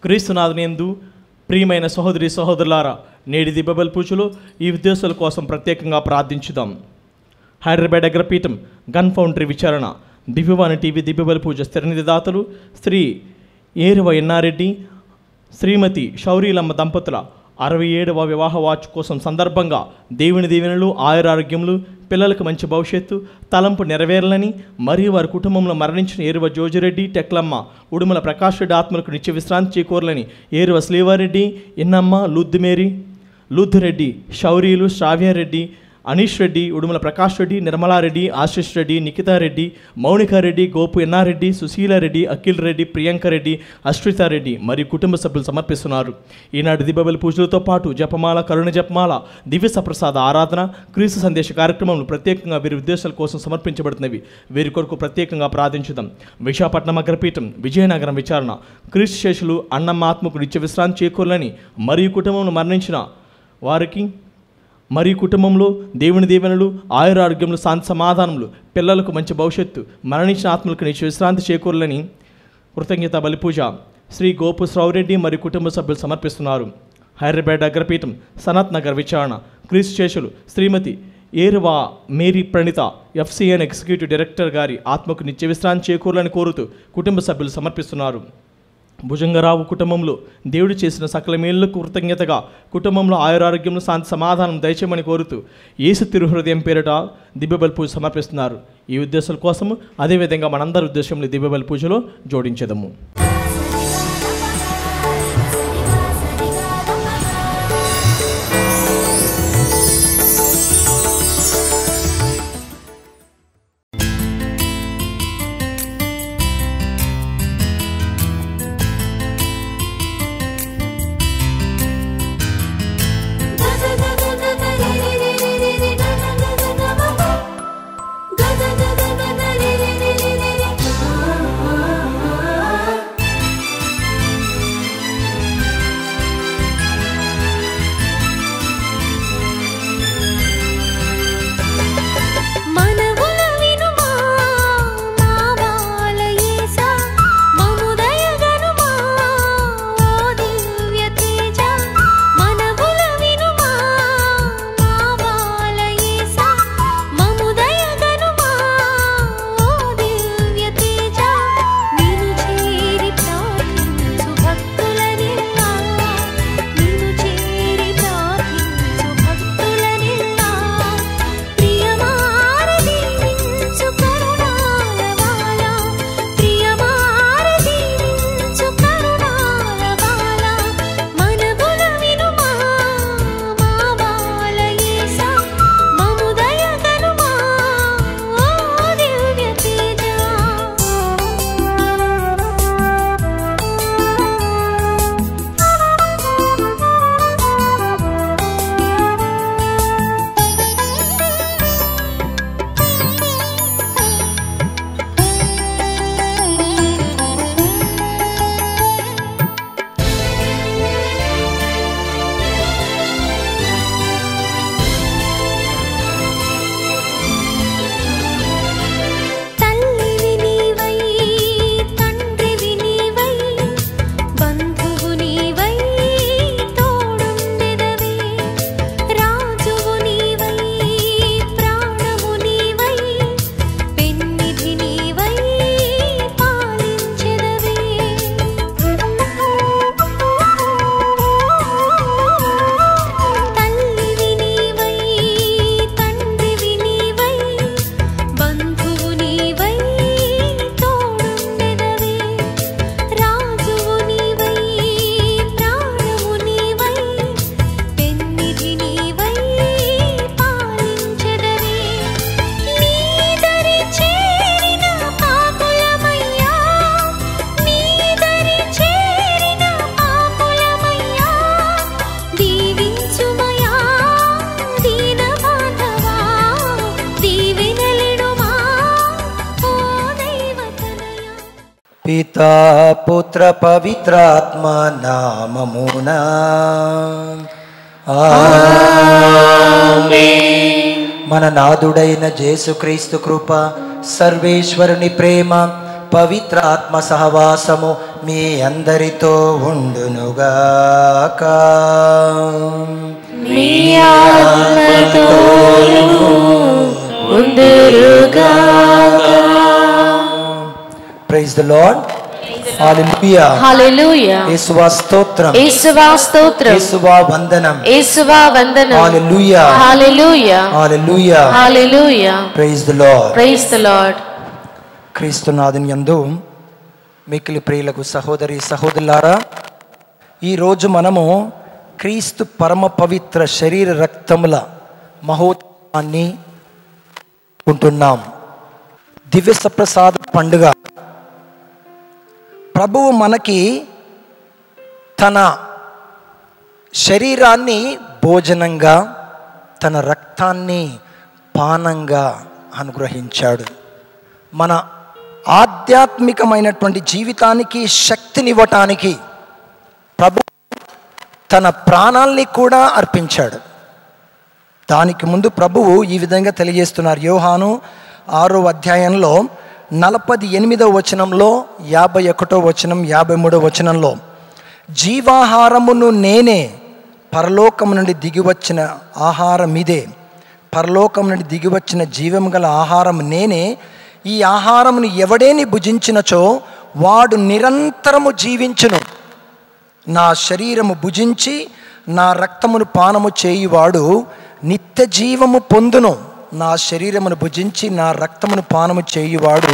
క్రీస్తునాథునియందు ప్రియమైన సహోదరి సహోదరులారా, నేటి దిబ్బబల్ పూజలో ఈ ఉద్దేశాల కోసం ప్రత్యేకంగా ప్రార్థించుదాం. హైదరాబాద్ అగ్రపీఠం గన్ ఫౌండరీ విచారణ దివ్యవాణి టీవీ దిబ్బబల్ పూజ స్థిరనిధిదాతలు శ్రీ ఏరువ ఎన్నారెడ్డి, శ్రీమతి శౌరీలమ్మ దంపతుల 67వ వివాహ వార్షికోత్సవం సందర్భంగా దేవుని దీవెనలు, ఆయురారోగ్యములు, పిల్లలకు మంచి భవిష్యత్తు, తలంపు నెరవేరాలని మరియు వారి కుటుంబంలో మరణించిన ఏరువ జోజిరెడ్డి, టెక్లమ్మ, ఉడుమల ప్రకాష్ రెడ్డి ఆత్మలకు నిత్య విశ్రాంతి చేకూరాలని ఏరువ శ్రీవారెడ్డి, ఇన్నమ్మ, లూద్దురెడ్డి, శౌరీలు, శ్రావ్యారెడ్డి, అనీష్ రెడ్డి, ఉడుమల ప్రకాష్ రెడ్డి, నిర్మలారెడ్డి, ఆశిష్ రెడ్డి, నిఖితారెడ్డి, మౌనికారెడ్డి, గోపు ఎన్నారెడ్డి, సుశీలారెడ్డి, అఖిల్ రెడ్డి, ప్రియాంకరెడ్డి, అశ్వితారెడ్డి మరియు కుటుంబ సభ్యులు సమర్పిస్తున్నారు. ఈనాటి దిబ్బబలి పూజలతో పాటు జపమాల, కరుణ జపమాల, దివ్య సప్రసాద ఆరాధన, క్రీస్తు సందేశ కార్యక్రమంలో ప్రత్యేకంగా వీరి ఉద్దేశాల కోసం సమర్పించబడుతున్నవి. వీరి కొరకు ప్రత్యేకంగా ప్రార్థించుదాం. విశాఖపట్నం అగ్రపీఠం విజయనగరం విచారణ క్రీస్తు శేషులు అన్నమ్మ ఆత్మకు నిత్య విశ్రాంతి చేకూరాలని మరియు కుటుంబంలో మరణించిన వారికి మరియు కుటుంబంలో దేవుని దీవెనలు, ఆయురారోగ్యములు, శాంతి సమాధానములు, పిల్లలకు మంచి భవిష్యత్తు, మరణించిన ఆత్మలకు నిత్య విశ్రాంతి చేకూరాలని కృతజ్ఞత బలిపూజ శ్రీ గోపు శ్రౌరెడ్డి మరియు కుటుంబ సభ్యులు సమర్పిస్తున్నారు. హైదరాబాద్ అగ్రపీఠం సనత్ నగర్ విచారణ క్రీస్తు శేషులు Srimathi Eruva Mary Pranitha FCN executive director గారి ఆత్మకు నిత్య విశ్రాంతి చేకూరాలని కోరుతూ కుటుంబ సభ్యులు సమర్పిస్తున్నారు. భుజంగరావు కుటుంబంలో దేవుడు చేసిన సకల మేలులకు కృతజ్ఞతగా కుటుంబంలో ఆయురారోగ్యంలో శాంతి సమాధానం దయచేయమని కోరుతూ యేసు తిరుహృదయం పేరిట దివ్యబలి పూజ సమర్పిస్తున్నారు. ఈ ఉద్దేశాల కోసము అదేవిధంగా మనందరి ఉద్దేశంలో దివ్యబలి పూజలో జోడించదము. పితా పుత్ర పవిత్రాత్మ నామమున ఆమేన్. మన నాథుడైన యేసుక్రీస్తు కృప, సర్వేశ్వరుని ప్రేమ, పవిత్రాత్మ సహవాసము మీ అందరితో ఉండునుగాక. మీ ఆత్మతోను ఉండునుగాక. Praise the lord. హల్లెలూయా. హల్లెలూయా. యేసువా స్తోత్రం. యేసువా స్తోత్రం. యేసువా వందనం. యేసువా వందనం. హల్లెలూయా. హల్లెలూయా. హల్లెలూయా. హల్లెలూయా. Praise the lord. Praise the lord. క్రీస్తునాథుని యందు మిక్కిలి ప్రియులకు సహోదరి సహోదరులారా, ఈరోజు మనము క్రీస్తు పరమ పవిత్ర శరీర రక్తముల మహోత్సవాన్ని ఉంటున్నాం. దివ్య సప్రసాద పండుగ. ప్రభువు మనకి తన శరీరాన్ని భోజనంగా, తన రక్తాన్ని పానంగా అనుగ్రహించాడు. మన ఆధ్యాత్మికమైనటువంటి జీవితానికి శక్తినివ్వటానికి ప్రభు తన ప్రాణాల్ని కూడా అర్పించాడు. దానికి ముందు ప్రభువు ఈ విధంగా తెలియజేస్తున్నారు. యోహాను 6వ అధ్యాయంలో 48వ వచనంలో, 51వ వచనం, 53వ వచనంలో, జీవాహారమును నేనే, పరలోకము నుండి దిగివచ్చిన ఆహారం ఇదే, పరలోకం నుండి దిగివచ్చిన జీవం గల ఆహారం నేనే, ఈ ఆహారమును ఎవడేని భుజించినచో వాడు నిరంతరము జీవించును, నా శరీరము భుజించి నా రక్తమును పానము చేయువాడు నిత్య జీవము పొందును, నా శరీరమును భుజించి నా రక్తమును పానము చేయువాడు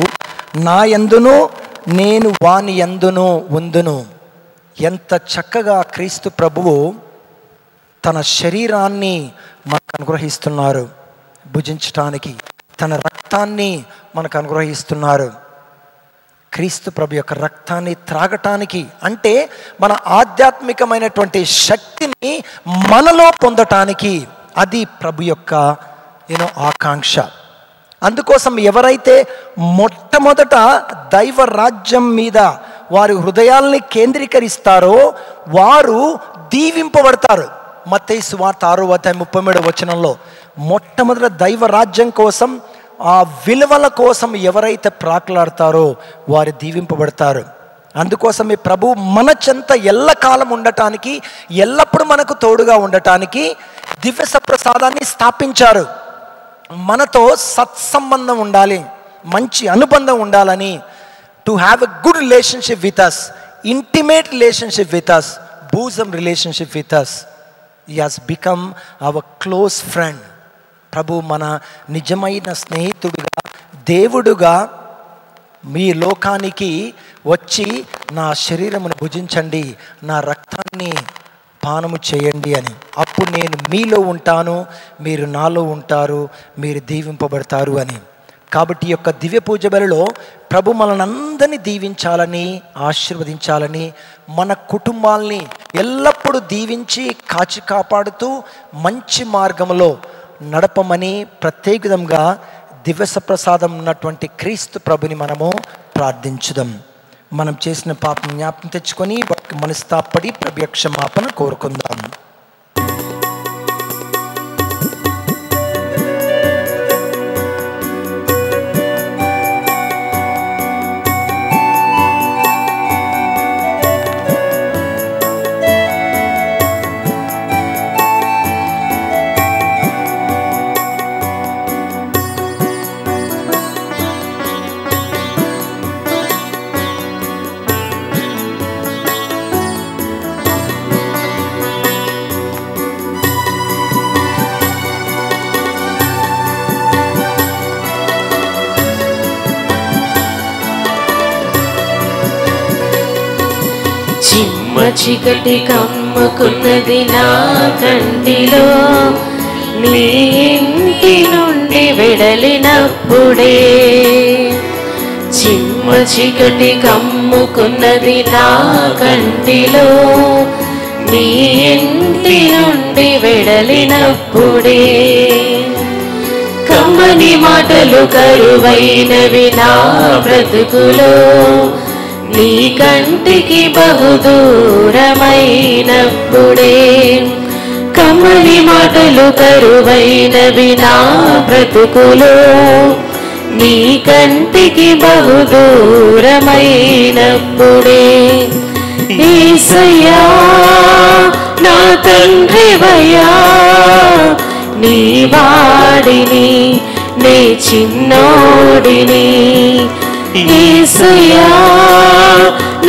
నా యందును నేను వాని యందును ఉందును. ఎంత చక్కగా క్రీస్తు ప్రభువు తన శరీరాన్ని మనకు అనుగ్రహిస్తున్నారు భుజించటానికి, తన రక్తాన్ని మనకు అనుగ్రహిస్తున్నారు. క్రీస్తు ప్రభు యొక్క రక్తాన్ని త్రాగటానికి అంటే మన ఆధ్యాత్మికమైనటువంటి శక్తిని మనలో పొందటానికి. అది ప్రభు యొక్క ఆకాంక్ష. అందుకోసం ఎవరైతే మొట్టమొదట దైవ రాజ్యం మీద వారి హృదయాల్ని కేంద్రీకరిస్తారో వారు దీవింపబడతారు. మత్తయి సువార్త 6వ అధ్యాయం 33వ వచనంలో మొట్టమొదట దైవ రాజ్యం కోసం, ఆ విలువల కోసం ఎవరైతే ప్రాకులాడతారో వారు దీవింపబడతారు. అందుకోసమే ప్రభు మన చెంత ఎల్లకాలం ఉండటానికి, ఎల్లప్పుడూ మనకు తోడుగా ఉండటానికి దివ్య సప్రసాదాన్ని స్థాపించారు. మనతో సత్సంబంధం ఉండాలి, మంచి అనుబంధం ఉండాలని, to have a good relationship with us, intimate relationship with us, bosom relationship with us. He has become our close friend. ప్రభు మన నిజమైన స్నేహితుడుగా, దేవుడుగా మీ లోకానికి వచ్చి నా శరీరమును భుజించండి, నా రక్తాన్ని పానము చేయండి అని. అప్పుడు నేను మీలో ఉంటాను, మీరు నాలో ఉంటారు, మీరు దీవింపబడతారు అని. కాబట్టి ఈ యొక్క దివ్య పూజ బలిలో ప్రభు మనలందరినీ దీవించాలని, ఆశీర్వదించాలని, మన కుటుంబాల్ని ఎల్లప్పుడూ దీవించి కాచి కాపాడుతూ మంచి మార్గంలో నడపమని ప్రత్యేకంగా దివ్య సప్రసాదం ఉన్నటువంటి క్రీస్తు ప్రభుని మనము ప్రార్థించుదాం. మనం చేసిన పాపం జ్ఞాపకం తెచ్చుకొని మనస్తాపడి ప్రభు క్షమాపణ కోరుకుందాం. చీకటి కమ్ముకున్నది నా కంటిలో, నీ ఇంటి నుండి వెడలినప్పుడే. చిమ్మ చీకటి కమ్ముకున్నది నా కంటిలో, నీ ఇంటి నుండి వెడలినప్పుడే. కమ్మని మాటలు కరువైనవి నా బ్రతుకులో, నీ కంటికి బహుదూరమైనప్పుడే. కమ్మని మాటలు కరువైనవి నా బ్రతుకులో, నీ కంటికి బహు దూరమైనప్పుడే యేసయ్యా నా తండ్రివయ్యా నీ వాడిని నే చిన్నోడిని యేసయ్యా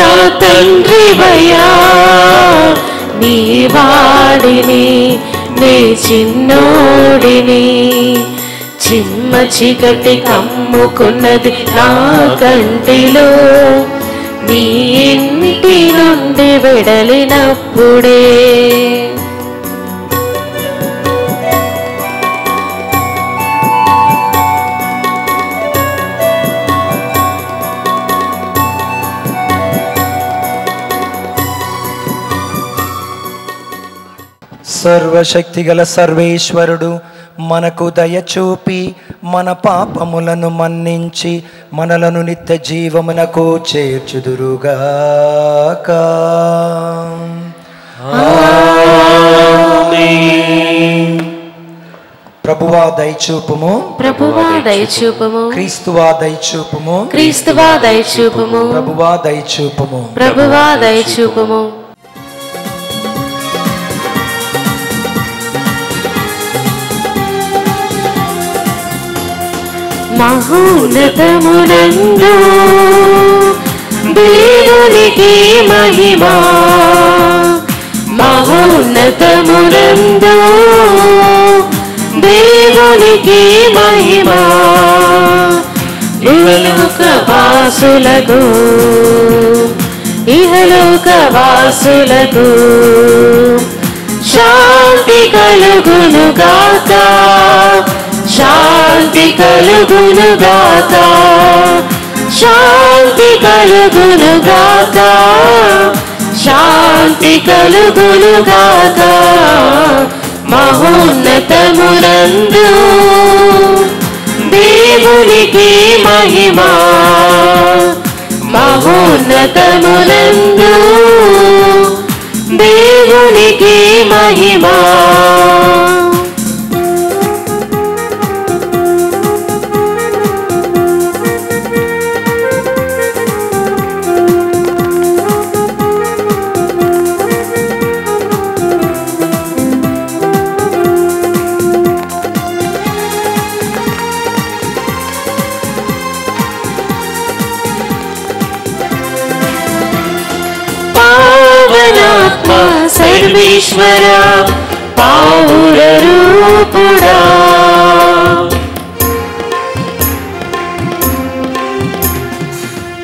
నా తండ్రివయ్యా నీ వాడిని నే చిన్నోడిని చిమ్మ చీకటి కమ్ముకున్నది నా కంటిలో నీ ఇంటి నుండి వెడలినప్పుడే సర్వశక్తిగల సర్వేశ్వరుడు మనకు దయచూపి మన పాపములను మన్నించి మనలను నిత్య జీవమునకు చేర్చుదురుగాక. ప్రభువా దయచూపుము, ప్రభువా దయచూపుము, క్రీస్తువా దయచూపుము, క్రీస్తువా దయచూపుము, ప్రభువా దయచూపుము, ప్రభువా దయచూపుము. మహోన్నతమునందు దేవునికి మహిమా, మహోన్నతమునందు దేవునికి మహిమా, ఇహలోక వాసులకు ఇహలోక వాసులకు శాంతి కలుగునుగాక, శాంతి కలుగునుగాక, శాంతి కలుగునుగాక, శాంతి కలుగునుగాక. మహోన్నతమునందు దేవునికి మహిమా, మహోన్నతమునందు దేవునికి మహిమా. సర్వేశ్వర పావుర రూపుడా,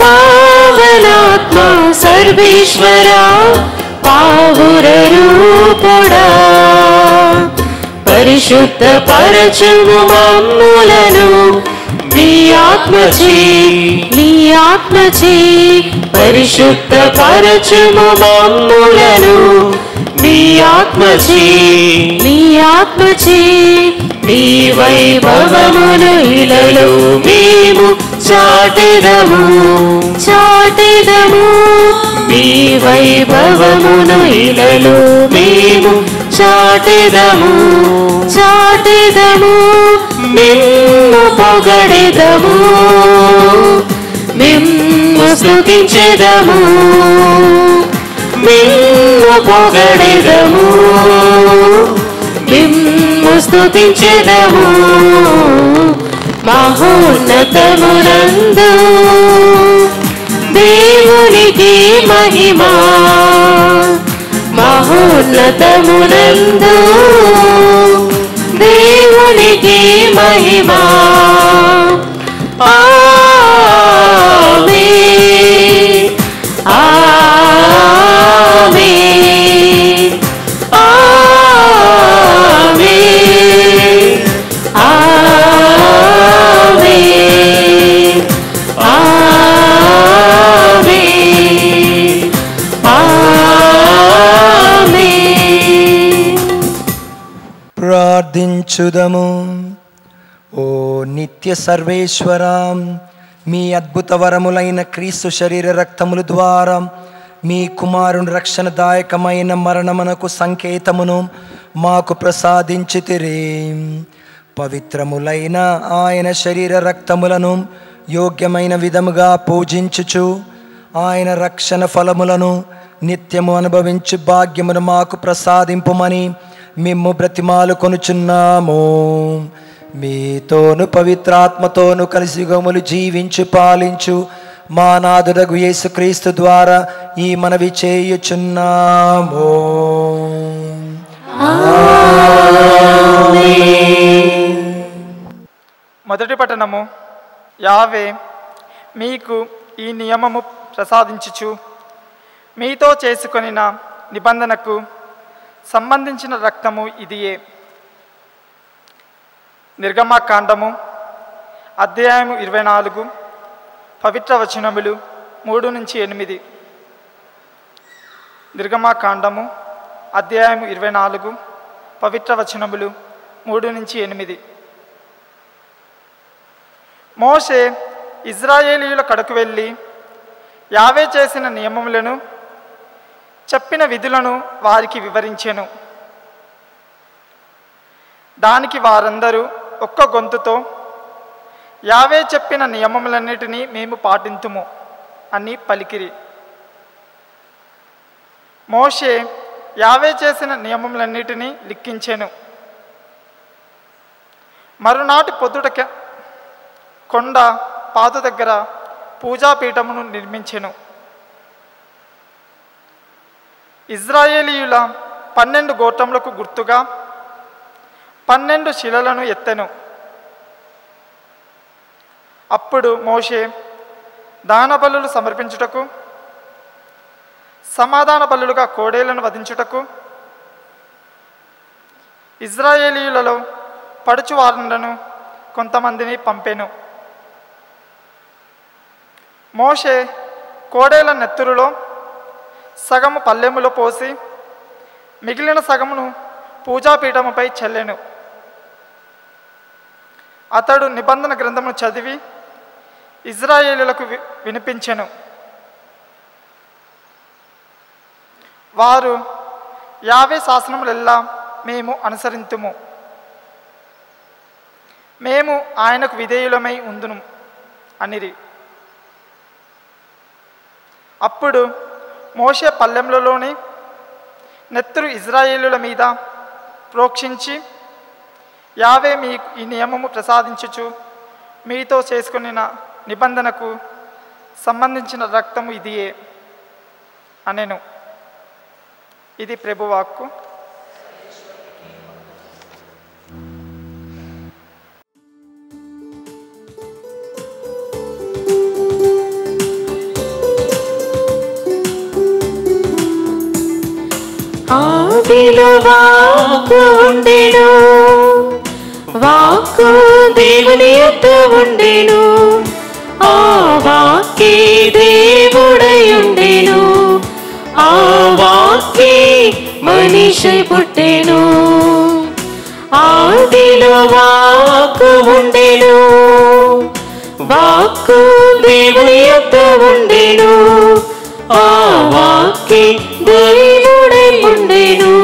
పావనాత్మ సర్వేశ్వర పావుర రూపుడా, పరిశుద్ధ పరచుము మమ్ములను నీ ఆత్మచే, నీ ఆత్మచే, పరిశుద్ధ పరచుము మమ్ములను నీ ఆత్మచే, నీ ఆత్మచే. నీ వైభవమును ఇలలో మేము చాటెదము, చాటెదము, నీ వైభవమును ఇలలో మేము చాటెదము, చాటెదము, నిన్ను పొగడెదము, నిన్ను స్తుతించెదము, నిన్ను పొగడెదము, నిన్ను స్తుతించెదము. మహోన్నతమునందు దేవునికి మహిమా, మహోన్నతమునందు దేవునికి మహిమా. ఆమేన్, ఆమేన్, ఆమేన్, ఆమేన్, ఆమేన్, ఆమేన్. ప్రార్థించుదము. ఓ నిత్య సర్వేశ్వరా, మీ అద్భుత వరములైన క్రీస్తు శరీర రక్తముల ద్వారా మీ కుమారుని రక్షణదాయకమైన మరణమునకు సంకేతమును మాకు ప్రసాదించితిరి. పవిత్రములైన ఆయన శరీర రక్తములను యోగ్యమైన విధముగా పూజించుచు ఆయన రక్షణ ఫలములను నిత్యము అనుభవించు భాగ్యమును మాకు ప్రసాదింపుమని మిమ్ము బ్రతిమాలు కొనుచున్నాము. మీతోను పవిత్రాత్మతోను కలిసి యుగములు జీవించు పాలించు మా నాథుడగు యేసుక్రీస్తు ద్వారా ఈ మనవి చేయుచున్నాము. మొదటి పట్టణము. యావే మీకు ఈ నియమము ప్రసాదించుచు మీతో చేసుకొనిన నిబంధనకు సంబంధించిన రక్తము ఇదియే. నిర్గమకాండము అధ్యాయము 24 పవిత్ర వచనములు 3-8. నిర్గమకాండము అధ్యాయము 24 పవిత్ర వచనములు 3-8. మోషే ఇజ్రాయేలీయుల కడకు వెళ్ళి యావే చేసిన నియమములను చెప్పిన విధులను వారికి వివరించెను. దానికి వారందరూ ఒక్క గొంతుతో యావే చెప్పిన నియమములన్నిటినీ మేము పాటింతుము అని పలికిరి. మోషే యావే చేసిన నియమములన్నిటినీ లిఖించెను. మరునాటి పొద్దుట కొండ పాదు దగ్గర పూజాపీఠమును నిర్మించెను. ఇజ్రాయేలీయుల 12 గోత్రములకు గుర్తుగా 12 శిలలను ఎత్తెను. అప్పుడు మోషే దాన బలులు సమర్పించుటకు, సమాధాన బలులుగా కోడేళ్లను వధించుటకు, ఇజ్రాయేలీయులలో పడుచువారులను కొంతమందిని పంపెను. మోషే కోడేళ్ల నెత్తురులో సగము పల్లెములో పోసి మిగిలిన సగమును పూజాపీఠముపై చల్లెను. అతడు నిబంధన గ్రంథమును చదివి ఇజ్రాయేలులకు వినిపించెను. వారు యావే శాసనములెల్లా మేము అనుసరింతుము, మేము ఆయనకు విధేయులమై ఉందును అనిరి. అప్పుడు మోషే పల్లెంలలోని నెత్తురు ఇజ్రాయేలుల మీద ప్రోక్షించి యావే మీకు ఈ నియమము ప్రసాదించుచు మీతో చేసుకున్న నిబంధనకు సంబంధించిన రక్తము ఇదియే అనెను. ఇది ప్రభువాక్కు. ఆదిలో వాక్కు ఉండెను, వాక్కు దేవుని యొద్ద ఉండెను, ఆ వాక్కే దేవుడై ఉండెను, ఆ వాక్కే మనిషి పుట్టెను. ఆదిలో వాక్కు ఉండెను, వాక్కు దేవుని యొద్ద ఉండెను, ఆ వాక్కే దేవుడై ఉండెను,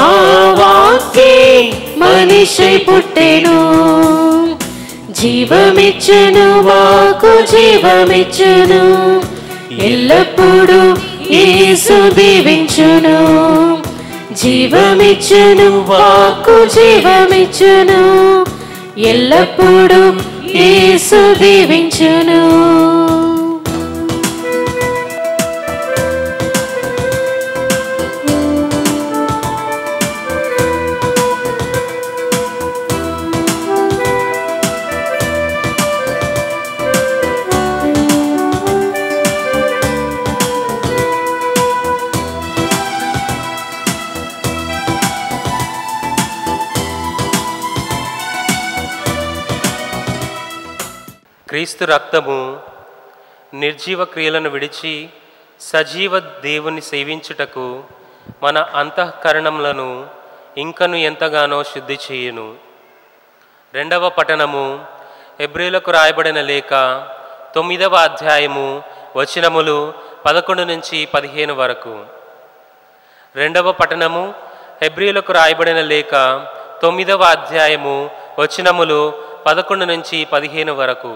ఆ వాక్కే మనిషి పుట్టెను. జీవమిచ్చును వాక్కు జీవమిచ్చును, ఎల్లప్పుడూ యేసు దీవించును. జీవమిచ్చును వాక్కు జీవమిచ్చును, ఎల్లప్పుడూ యేసు దీవించును. క్రీస్తు రక్తము నిర్జీవ క్రియలను విడిచి సజీవ దేవుని సేవించుటకు మన అంతఃకరణములను ఇంకను ఎంతగానో శుద్ధి చేయును. రెండవ పట్టణము. హెబ్రీయులకు రాయబడిన లేఖ 9వ అధ్యాయము వచనములు 11-15 వరకు. రెండవ పట్టణము. హెబ్రీయులకు రాయబడిన లేఖ 9వ అధ్యాయము వచనములు 11 నుంచి 15 వరకు.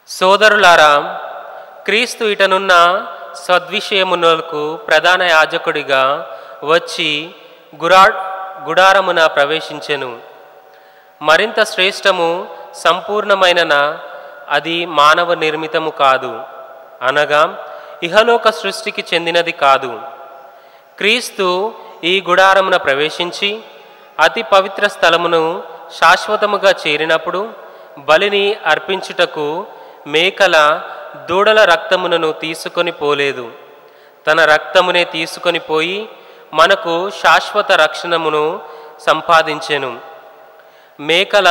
సోదరులారా, క్రీస్తు ఇటనున్న సద్విషయమునకు ప్రధాన యాజకుడిగా వచ్చి గుడారమున ప్రవేశించెను. మరింత శ్రేష్టము సంపూర్ణమైన అది మానవ నిర్మితము కాదు, అనగా ఇహలోక సృష్టికి చెందినది కాదు. క్రీస్తు ఈ గుడారమున ప్రవేశించి అతి పవిత్ర స్థలమును శాశ్వతముగా చేరినప్పుడు బలిని అర్పించుటకు మేకల దూడల రక్తమును తీసుకొని పోలేదు. తన రక్తమునే తీసుకొని పోయి మనకు శాశ్వత రక్షణమును సంపాదించెను. మేకల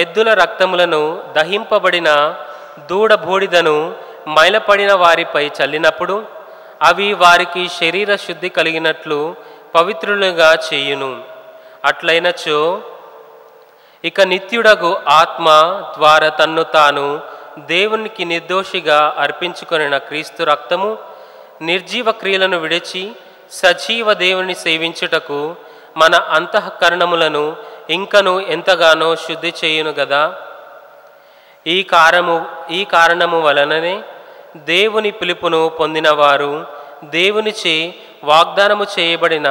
ఎద్దుల రక్తములను దహింపబడిన దూడ బూడిదను మైలపడిన వారిపై చల్లినప్పుడు అవి వారికి శరీర శుద్ధి కలిగినట్లు పవిత్రులుగా చేయును. అట్లయినచో ఇక నిత్యుడగు ఆత్మ ద్వారా తన్ను తాను దేవునికి నిర్దోషిగా అర్పించుకొనిన క్రీస్తు రక్తము నిర్జీవ క్రియలను విడిచి సజీవ దేవుని సేవించుటకు మన అంతఃకరణములను ఇంకను ఎంతగానో శుద్ధి చేయును గదా. ఈ కారణము వలననే దేవుని పిలుపును పొందినవారు దేవునిచే వాగ్దానము చేయబడిన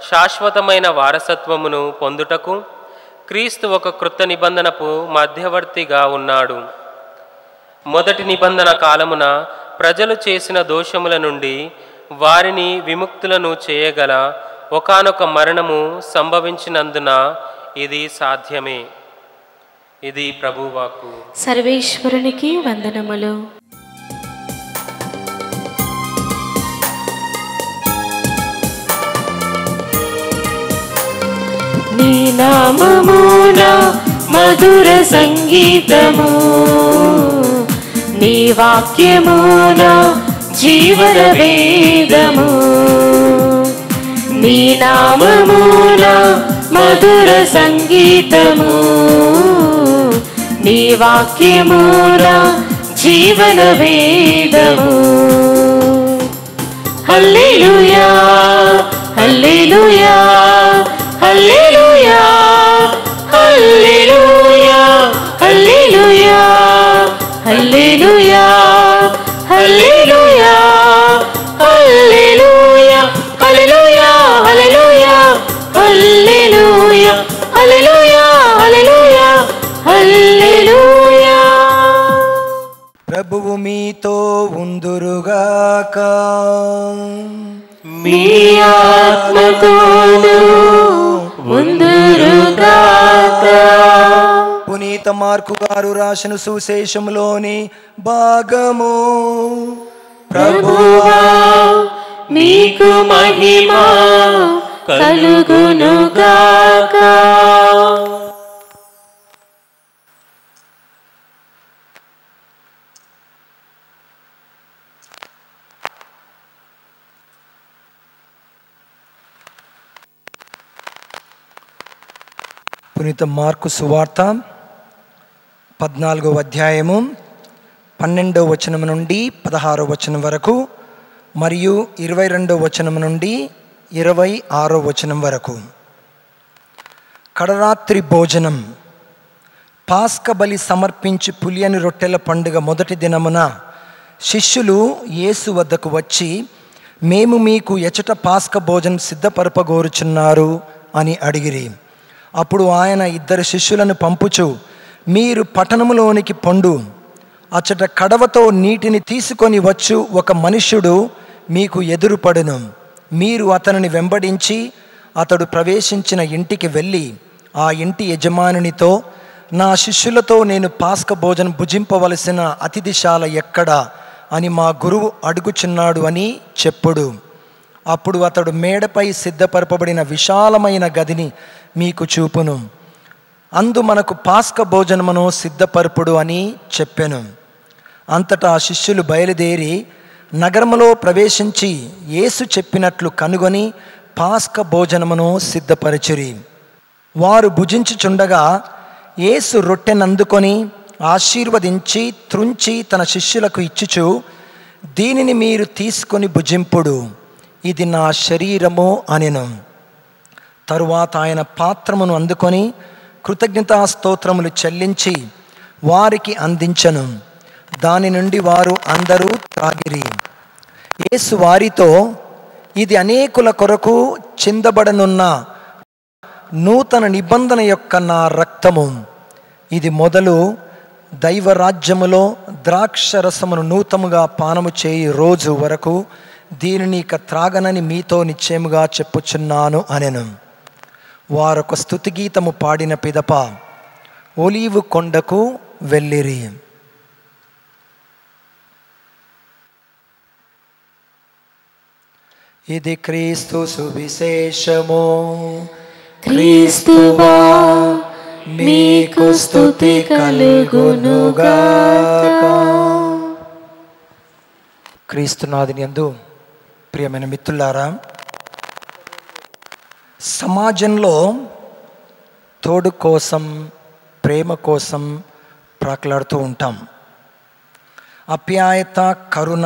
శాశ్వతమైన వారసత్వమును పొందుటకు క్రీస్తు ఒక క్రొత్త నిబంధనకు మధ్యవర్తిగా ఉన్నాడు. మొదటి నిబంధన కాలమున ప్రజలు చేసిన దోషముల నుండి వారిని విముక్తులను చేయగల ఒకానొక మరణము సంభవించినందున ఇది సాధ్యమే. ఇది ప్రభువాక్కు. సర్వేశ్వరునికి వందనములు. నీ నామమున మధుర సంగీతము, నీ వాక్యమున జీవన వేదము. నీ నామమున మధుర సంగీతము, నీ వాక్యమున జీవన వేదము. హల్లెలూయా హల్లెలూయా హల్లెలూయా హల్లెలూయా హల్లెలూయా హల్లెలూయా హల్లెలూయా హల్లెలూయా హల్లెలూయా హల్లెలూయా హల్లెలూయా హల్లెలూయా హల్లెలూయా హల్లెలూయా. ప్రభువు మీతో ఉందురుగాక. మీ ఆత్మతోను ఉందురుగాక. పునీత మార్కు గారు రాసిన సువిశేషములోని భాగము. ప్రభువా మీకు మహిమ కలుగునుగాక. పునీత మార్కు సువార్త 14వ అధ్యాయము 12వ వచనం నుండి 16వ వచనం వరకు మరియు 22వ వచనం నుండి 26వ వచనం వరకు. కడరాత్రి భోజనం. పాస్క బలి సమర్పించి పులియని రొట్టెల పండుగ మొదటి దినమున శిష్యులు యేసు వద్దకు వచ్చి, మేము మీకు ఎచట పాస్క భోజనం సిద్ధపరపగోరుచున్నారు అని అడిగిరి. అప్పుడు ఆయన 2 శిష్యులను పంపుచు, మీరు పట్టణములోనికి పొండు, అచ్చట కడవతో నీటిని తీసుకొని వచ్చు ఒక మనుష్యుడు మీకు ఎదురుపడును. మీరు అతనిని వెంబడించి అతడు ప్రవేశించిన ఇంటికి వెళ్ళి ఆ ఇంటి యజమానునితో, నా శిష్యులతో నేను పాస్క భోజనం భుజింపవలసిన అతిథిశాల ఎక్కడా అని మా గురువు అడుగుచున్నాడు అని చెప్పుడు. అప్పుడు అతడు మేడపై సిద్ధపరపబడిన విశాలమైన గదిని మీకు చూపును, అందు మనకు పాస్క భోజనమును సిద్ధపరపుడు అని చెప్పెను. అంతటా ఆ శిష్యులు బయలుదేరి నగరములో ప్రవేశించి యేసు చెప్పినట్లు కనుగొని పాస్క భోజనమును సిద్ధపరచిరి. వారు భుజించుచుండగా యేసు రొట్టెనందుకొని ఆశీర్వదించి త్రుంచి తన శిష్యులకు ఇచ్చుచు, దీనిని మీరు తీసుకొని భుజింపుడు, ఇది నా శరీరము అనెను. తరువాత ఆయన పాత్రమును అందుకొని కృతజ్ఞతా స్తోత్రములు చెల్లించి వారికి అందించెను. దాని నుండి వారు అందరూ త్రాగిరి. యేసు వారితో, ఇది అనేకుల కొరకు చిందబడనున్న నూతన నిబంధన యొక్క నా రక్తము. ఇది మొదలు దైవరాజ్యములో ద్రాక్షరసమును నూతముగా పానము చేయి రోజు వరకు దీనిని ఇక త్రాగనని మీతో నిశ్చయముగా చెప్పుచున్నాను అనెను. వారొక స్తుతిగీతము పాడిన పిదప ఒలీవు కొండకు వెళ్ళిరి. ఇది క్రీస్తు సువిశేషము. క్రీస్తువా మీకు స్తుతి కలుగునుగాక. క్రీస్తునాథుని యందు ప్రియమైన మిత్రులారా, సమాజంలో తోడు కోసం, ప్రేమ కోసం ప్రాకులాడుతూ ఉంటాం. ఆప్యాయత, కరుణ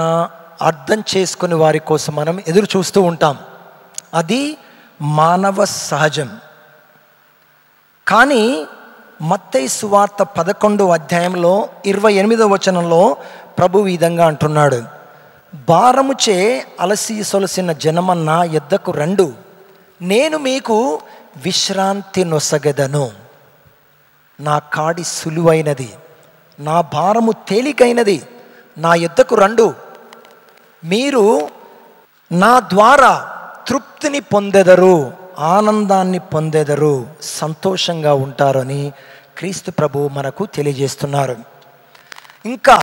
అర్థం చేసుకుని వారి కోసం మనం ఎదురు చూస్తూ ఉంటాం. అది మానవ సహజం. కానీ మత్తయి సువార్త 11వ అధ్యాయంలో 28వ వచనంలో ప్రభు ఈ విధంగా అంటున్నాడు, భారముచే అలసి సొలసిన జనమన్న యొద్దకు రండు, నేను మీకు విశ్రాంతి నొసగెదను. నా కాడి సులువైనది, నా భారము తేలికైనది. నా యొద్దకు రండు, మీరు నా ద్వారా తృప్తిని పొందెదరు, ఆనందాన్ని పొందెదరు, సంతోషంగా ఉంటారని క్రీస్తు ప్రభు మనకు తెలియజేస్తున్నారు. ఇంకా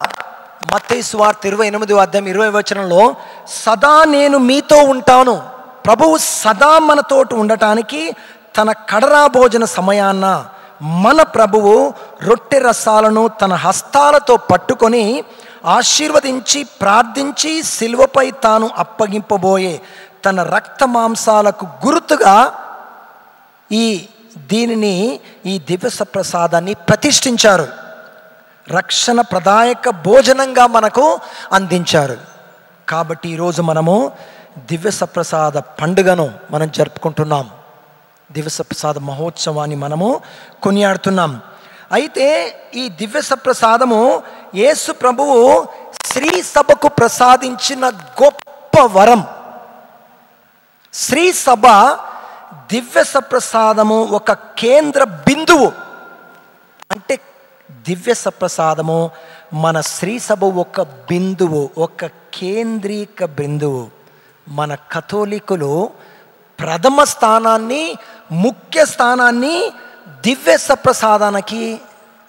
మత్తయి సువార్త 28వ అధ్యాయం 20వ వచనంలో, సదా నేను మీతో ఉంటాను. ప్రభువు సదా మనతోటి ఉండటానికి తన కడరా భోజన సమయాన్న మన ప్రభువు రొట్టె రసాలను తన హస్తాలతో పట్టుకొని ఆశీర్వదించి ప్రార్థించి సిలువపై తాను అప్పగింపబోయే తన రక్త మాంసాలకు గుర్తుగా దీనిని ఈ దివ్య ప్రసాదాన్ని ప్రతిష్ఠించారు. రక్షణ ప్రదాయక భోజనంగా మనకు అందించారు. కాబట్టి ఈరోజు మనము దివ్య సప్రసాద పండుగను మనం జరుపుకుంటున్నాం. దివ్య సప్రసాద మహోత్సవాన్ని మనము కొనియాడుతున్నాం. అయితే ఈ దివ్య సప్రసాదము యేసు ప్రభువు శ్రీ సభకు ప్రసాదించిన గొప్ప వరం. శ్రీ సభ దివ్య సప్రసాదము ఒక కేంద్ర బిందువు. అంటే దివ్య సప్రసాదము మన శ్రీ సభ ఒక బిందువు, ఒక కేంద్రీక బిందువు. మన కథోలికులు ప్రథమ స్థానాన్ని, ముఖ్య స్థానాన్ని దివ్య సప్రసాదానికి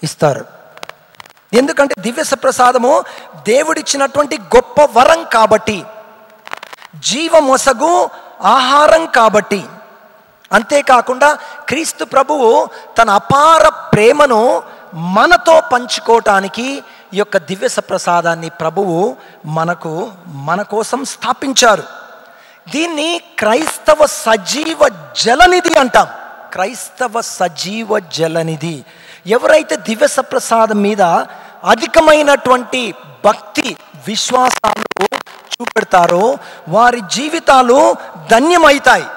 ఇస్తారు. ఎందుకంటే దివ్య సప్రసాదము దేవుడిచ్చినటువంటి గొప్ప వరం కాబట్టి, జీవమొసగు ఆహారం కాబట్టి. అంతేకాకుండా క్రీస్తు ప్రభువు తన అపార ప్రేమను మనతో పంచుకోవటానికి ఈ యొక్క దివ్య సప్రసాదాన్ని ప్రభువు మన కోసం స్థాపించారు. దీన్ని క్రైస్తవ సజీవ జలనిధి అంటాం. క్రైస్తవ సజీవ జలనిధి. ఎవరైతే దివ్య సప్రసాదం మీద అధికమైనటువంటి భక్తి విశ్వాసాలు చూపెడతారో వారి జీవితాలు ధన్యమవుతాయి.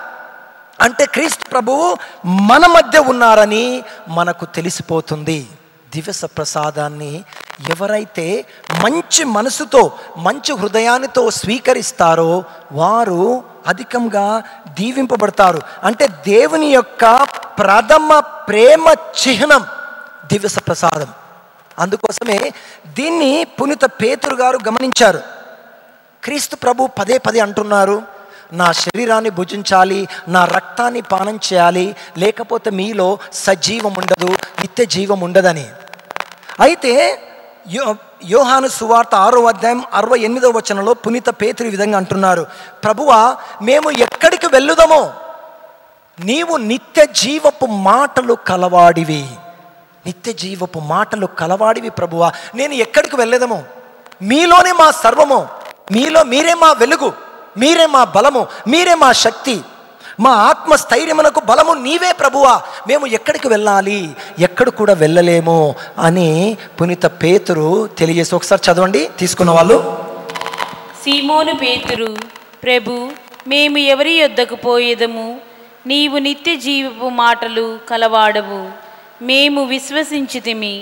అంటే క్రీస్తు ప్రభువు మన మధ్య ఉన్నారని మనకు తెలిసిపోతుంది. దివ్య సప్రసాదాన్ని ఎవరైతే మంచి మనసుతో, మంచి హృదయానితో స్వీకరిస్తారో వారు అధికంగా దీవింపబడతారు. అంటే దేవుని యొక్క ప్రథమ ప్రేమ చిహ్నం దివ్య సప్రసాదం. అందుకోసమే దీన్ని పునీత పేతురు గారు గమనించారు. క్రీస్తు ప్రభు పదే పదే అంటున్నారు, నా శరీరాన్ని భుజించాలి, నా రక్తాన్ని పానం చేయాలి, లేకపోతే మీలో సజీవం ఉండదు, నిత్య జీవం ఉండదని. అయితే యోహాను సువార్త 6వ అధ్యాయం 68వ వచనంలో పునీత పేతురు ఈ విధంగా అంటున్నారు, ప్రభువా మేము ఎక్కడికి వెళ్ళుదామో, నీవు నిత్య జీవపు మాటలు కలవాడివి, నిత్య జీవపు మాటలు కలవాడివి ప్రభువా, నేను ఎక్కడికి వెళ్ళేదమో, మీలోనే మా సర్వము, మీరే మా వెలుగు, మీరే మా బలము, మీరే మా శక్తి, మా ఆత్మస్థైర్యమునకు బలము నీవే ప్రభువా, మేము ఎక్కడికి వెళ్ళాలి, ఎక్కడ కూడా వెళ్ళలేము అని పునీత పేతురు తెలియజేసి. ఒకసారి చదవండి తీసుకున్న వాళ్ళు. సీమోను పేతురు, ప్రభు మేము ఎవరి యొద్దకు పోయేదము, నీవు నిత్య జీవపు మాటలు కలవాడవు. మేము విశ్వసించితిమి,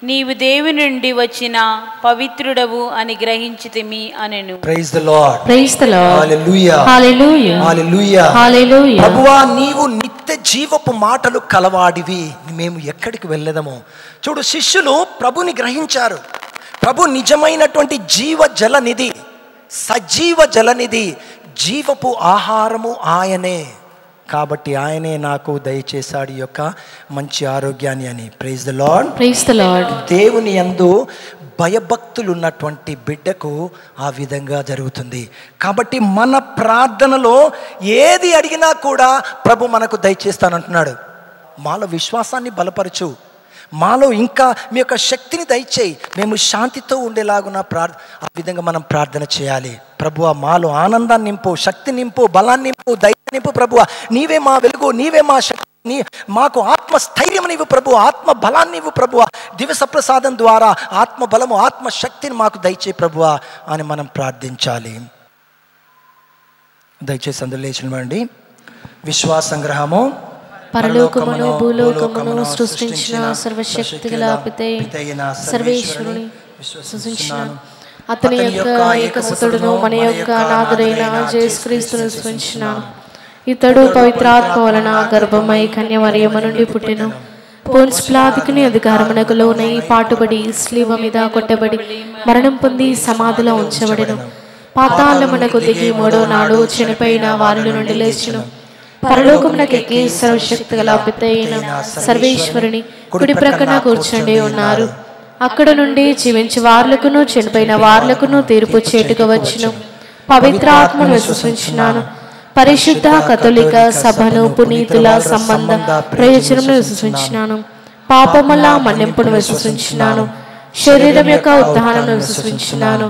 నీవు దేవుని నుండి వచ్చిన పవిత్రుడవు అని గ్రహించితిమి అనెను. Praise the lord. Praise the lord. Hallelujah. Hallelujah. Hallelujah. Hallelujah. ప్రభువా, నీవు నిత్య జీవపు మాటలు కలవాడివి, మేము ఎక్కడికి వెళ్ళదము. చూడు, శిష్యులు ప్రభుని గ్రహించారు. ప్రభు నిజమైనటువంటి జీవ జలనిధి, సజీవ జలనిధి, జీవపు ఆహారము ఆయనే. కాబట్టి ఆయనే నాకు దయచేశాడు ఈ యొక్క మంచి ఆరోగ్యాన్ని అని. Praise the lord. Praise the lord. దేవుని యందు భయభక్తులు ఉన్నటువంటి బిడ్డకు ఆ విధంగా జరుగుతుంది. కాబట్టి మన ప్రార్థనలో ఏది అడిగినా కూడా ప్రభు మనకు దయచేస్తానంటున్నాడు. మాలో విశ్వాసాన్ని బలపరచు, మాలో ఇంకా మీ యొక్క శక్తిని దయచేయి, మేము శాంతితో ఉండేలాగున ఆ విధంగా మనం ప్రార్థన చేయాలి. ప్రభువా, మాలో ఆనందాన్ని నింపు, శక్తి నింపు, బలాన్ని నింపు, ధైర్యం నింపు. ప్రభువా, నీవే మా వెలుగు, నీవే మా శక్తి, మాకు ఆత్మస్థైర్యం నీవు ప్రభు, ఆత్మ బలాన్ని నీవు ప్రభువా, దివస ప్రసాదం ద్వారా ఆత్మ బలము, ఆత్మ శక్తిని మాకు దయచేయి ప్రభువా అని మనం ప్రార్థించాలి. దయచేసి అందులో లేచినవండి. విశ్వాస సంగ్రహము. పరలోకమును భూలోకమును సృష్టించిన సర్వశక్తిగల పితైన సర్వేశ్వరుని విశ్వసించున్నాను. అతని యొక్క ఏకసుతుడును మన యొక్క నాథుడైన యేసుక్రీస్తును విశ్వసించున్నాను. ఇతడు పవిత్రాత్మ వలన గర్భమై కన్యమరియమ్మ నుండి పుట్టెను. పోన్సు పిలాతుకుని అధికారమునకు లోనై పాటుబడి శిలువ మీద కొట్టబడి మరణం పొంది సమాధిలో ఉంచబడెను. పాతాళమునకు దిగి మూడో నాడు చనిపోయిన వారిలో నుండి లేచెను. పరలోకమునకు ఎక్కి సర్వశక్తి గల పితైన సర్వేశ్వరుని కుడి ప్రక్కన కూర్చుండి ఉన్నారు. అక్కడ నుండి జీవించి వార్లకును చనిపోయిన వార్లకును తీర్పు చేటుగా వచ్చును. పవిత్ర ఆత్మను విశ్వసించున్నాను. పరిశుద్ధ కథోలిక సభను, పునీతుల సంబంధ ప్రయోజనమును విశ్వసించున్నాను. పాపముల మన్నింపును విశ్వసించున్నాను. శరీరం యొక్క ఉత్థానమును విశ్వసించున్నాను.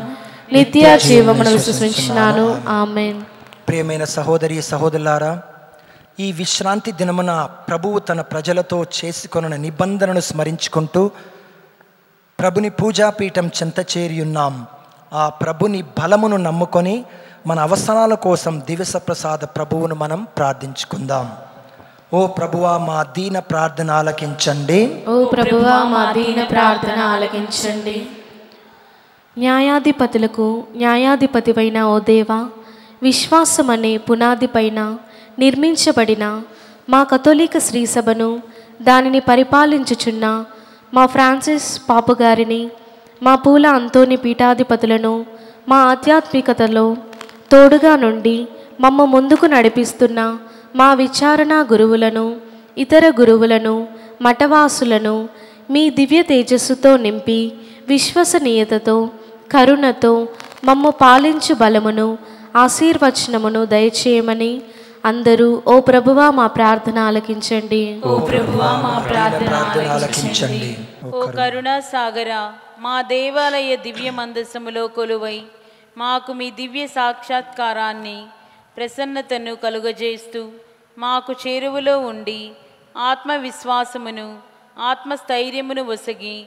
నిత్య జీవమును విశ్వసించున్నాను. ఆమేన్. ప్రియమైన సహోదరి సహోదరులారా, ఈ విశ్రాంతి దినమున ప్రభువు తన ప్రజలతో చేసుకొన్న నిబంధనను స్మరించుకుంటూ ప్రభుని పూజాపీఠం చెంత చేరి ఉన్నాం. ఆ ప్రభుని బలమును నమ్ముకొని మన అవసరాల కోసం దివస ప్రసాద ప్రభువును మనం ప్రార్థించుకుందాం. ఓ ప్రభువా, మా దీన ప్రార్థన ఆలకించండి. ఓ ప్రభువా, మా దీన ప్రార్థన ఆలకించండి. న్యాయాధిపతులకు న్యాయాధిపతివైన ఓ దేవా, విశ్వాసమనే పునాది పైన నిర్మించబడిన మా కథోలిక శ్రీసభను, దానిని పరిపాలించుచున్న మా ఫ్రాన్సిస్ పాపుగారిని, మా పూల అంతోని పీఠాధిపతులను, మా ఆధ్యాత్మికతలో తోడుగా నుండి మమ్మ ముందుకు నడిపిస్తున్న మా విచారణ గురువులను, ఇతర గురువులను, మఠవాసులను మీ దివ్య తేజస్సుతో నింపి విశ్వసనీయతతో, కరుణతో మమ్మ పాలించు బలమును, ఆశీర్వచనమును దయచేయమని అందరూ ఓ ప్రభువా మా ప్రార్థన ఆలకించండి. ఓ ప్రభువా మా ప్రార్థన ఆలకించండి. ఓ కరుణా సాగర, మా దేవాలయ దివ్య మందసములో కొలువై మాకు మీ దివ్య సాక్షాత్కారాన్ని, ప్రసన్నతను కలుగజేస్తూ మాకు చేరువలో ఉండి ఆత్మవిశ్వాసమును, ఆత్మస్థైర్యమును ఒసగి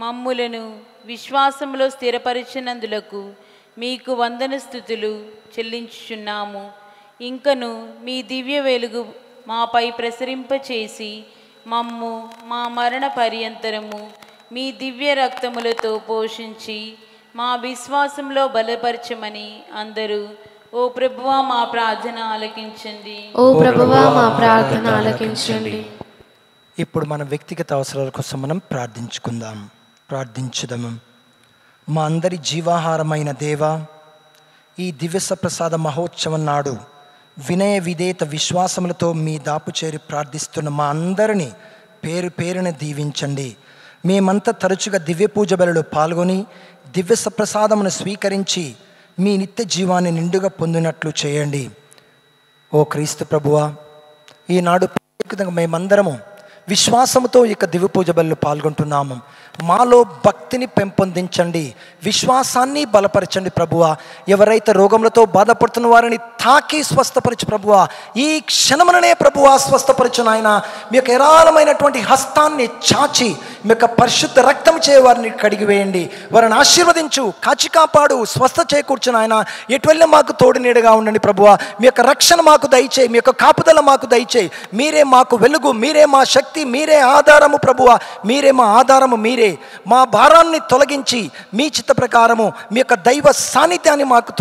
మమ్ములను విశ్వాసములో స్థిరపరిచినందులకు మీకు వందన స్తుతులు చెల్లించుచున్నాము. ఇంకను మీ దివ్య వెలుగు మాపై ప్రసరింపచేసి మమ్ము మా మరణ పర్యంతరము మీ దివ్య రక్తములతో పోషించి మా విశ్వాసంలో బలపరచమని అందరూ ఓ ప్రభువా మా ప్రార్థన ఆలకించండి. ఓ ప్రభువా మా ప్రార్థన ఆలకించండి. ఇప్పుడు మన వ్యక్తిగత అవసరాల కోసం మనం ప్రార్థించుదాము. మా అందరి జీవాహారమైన దేవా, ఈ దివ్య ప్రసాద మహోత్సవం నాడు వినయ విధేయత విశ్వాసములతో మీ దాపు చేరి ప్రార్థిస్తున్న మా అందరినీ పేరు పేరున దీవించండి. మేమంతా తరచుగా దివ్య పూజ బలిలో పాల్గొని దివ్య సప్రసాదమును స్వీకరించి మీ నిత్య జీవాన్ని నిండుగా పొందినట్లు చేయండి. ఓ క్రీస్తు ప్రభువా, ఈనాడు ప్రత్యేకంగా మేమందరము విశ్వాసముతో ఇక దివ్య పూజ బలిలో పాల్గొంటున్నాము. మాలో భక్తిని పెంపొందించండి, విశ్వాసాన్ని బలపరచండి ప్రభువా. ఎవరైతే రోగములతో బాధపడుతున్న వారిని తాకి స్వస్థపరచు ప్రభువా. ఈ క్షణముననే ప్రభువా స్వస్థపరచు నాయన. మీ యొక్క ఏరాళమైనటువంటి హస్తాన్ని చాచి మీ యొక్క పరిశుద్ధ రక్తం చే వారిని కడిగివేయండి. వారిని ఆశీర్వదించు, కాచి కాపాడు, స్వస్థ చేకూర్చు నాయన. ఎటు వెళ్ళినా మాకు తోడు నీడగా ఉండండి ప్రభువా. మీ యొక్క రక్షణ మాకు దయచేయి, మీ యొక్క కాపుదల మాకు దయచేయి. మీరే మాకు వెలుగు, మీరే మా శక్తి, మీరే ఆధారము ప్రభువా. మీరే మా ఆధారము, మీరే మా భారాన్ని తొలగించి మీ చిత్త ప్రకారము మీ యొక్క దైవ సాన్నిధ్యాన్ని మాకు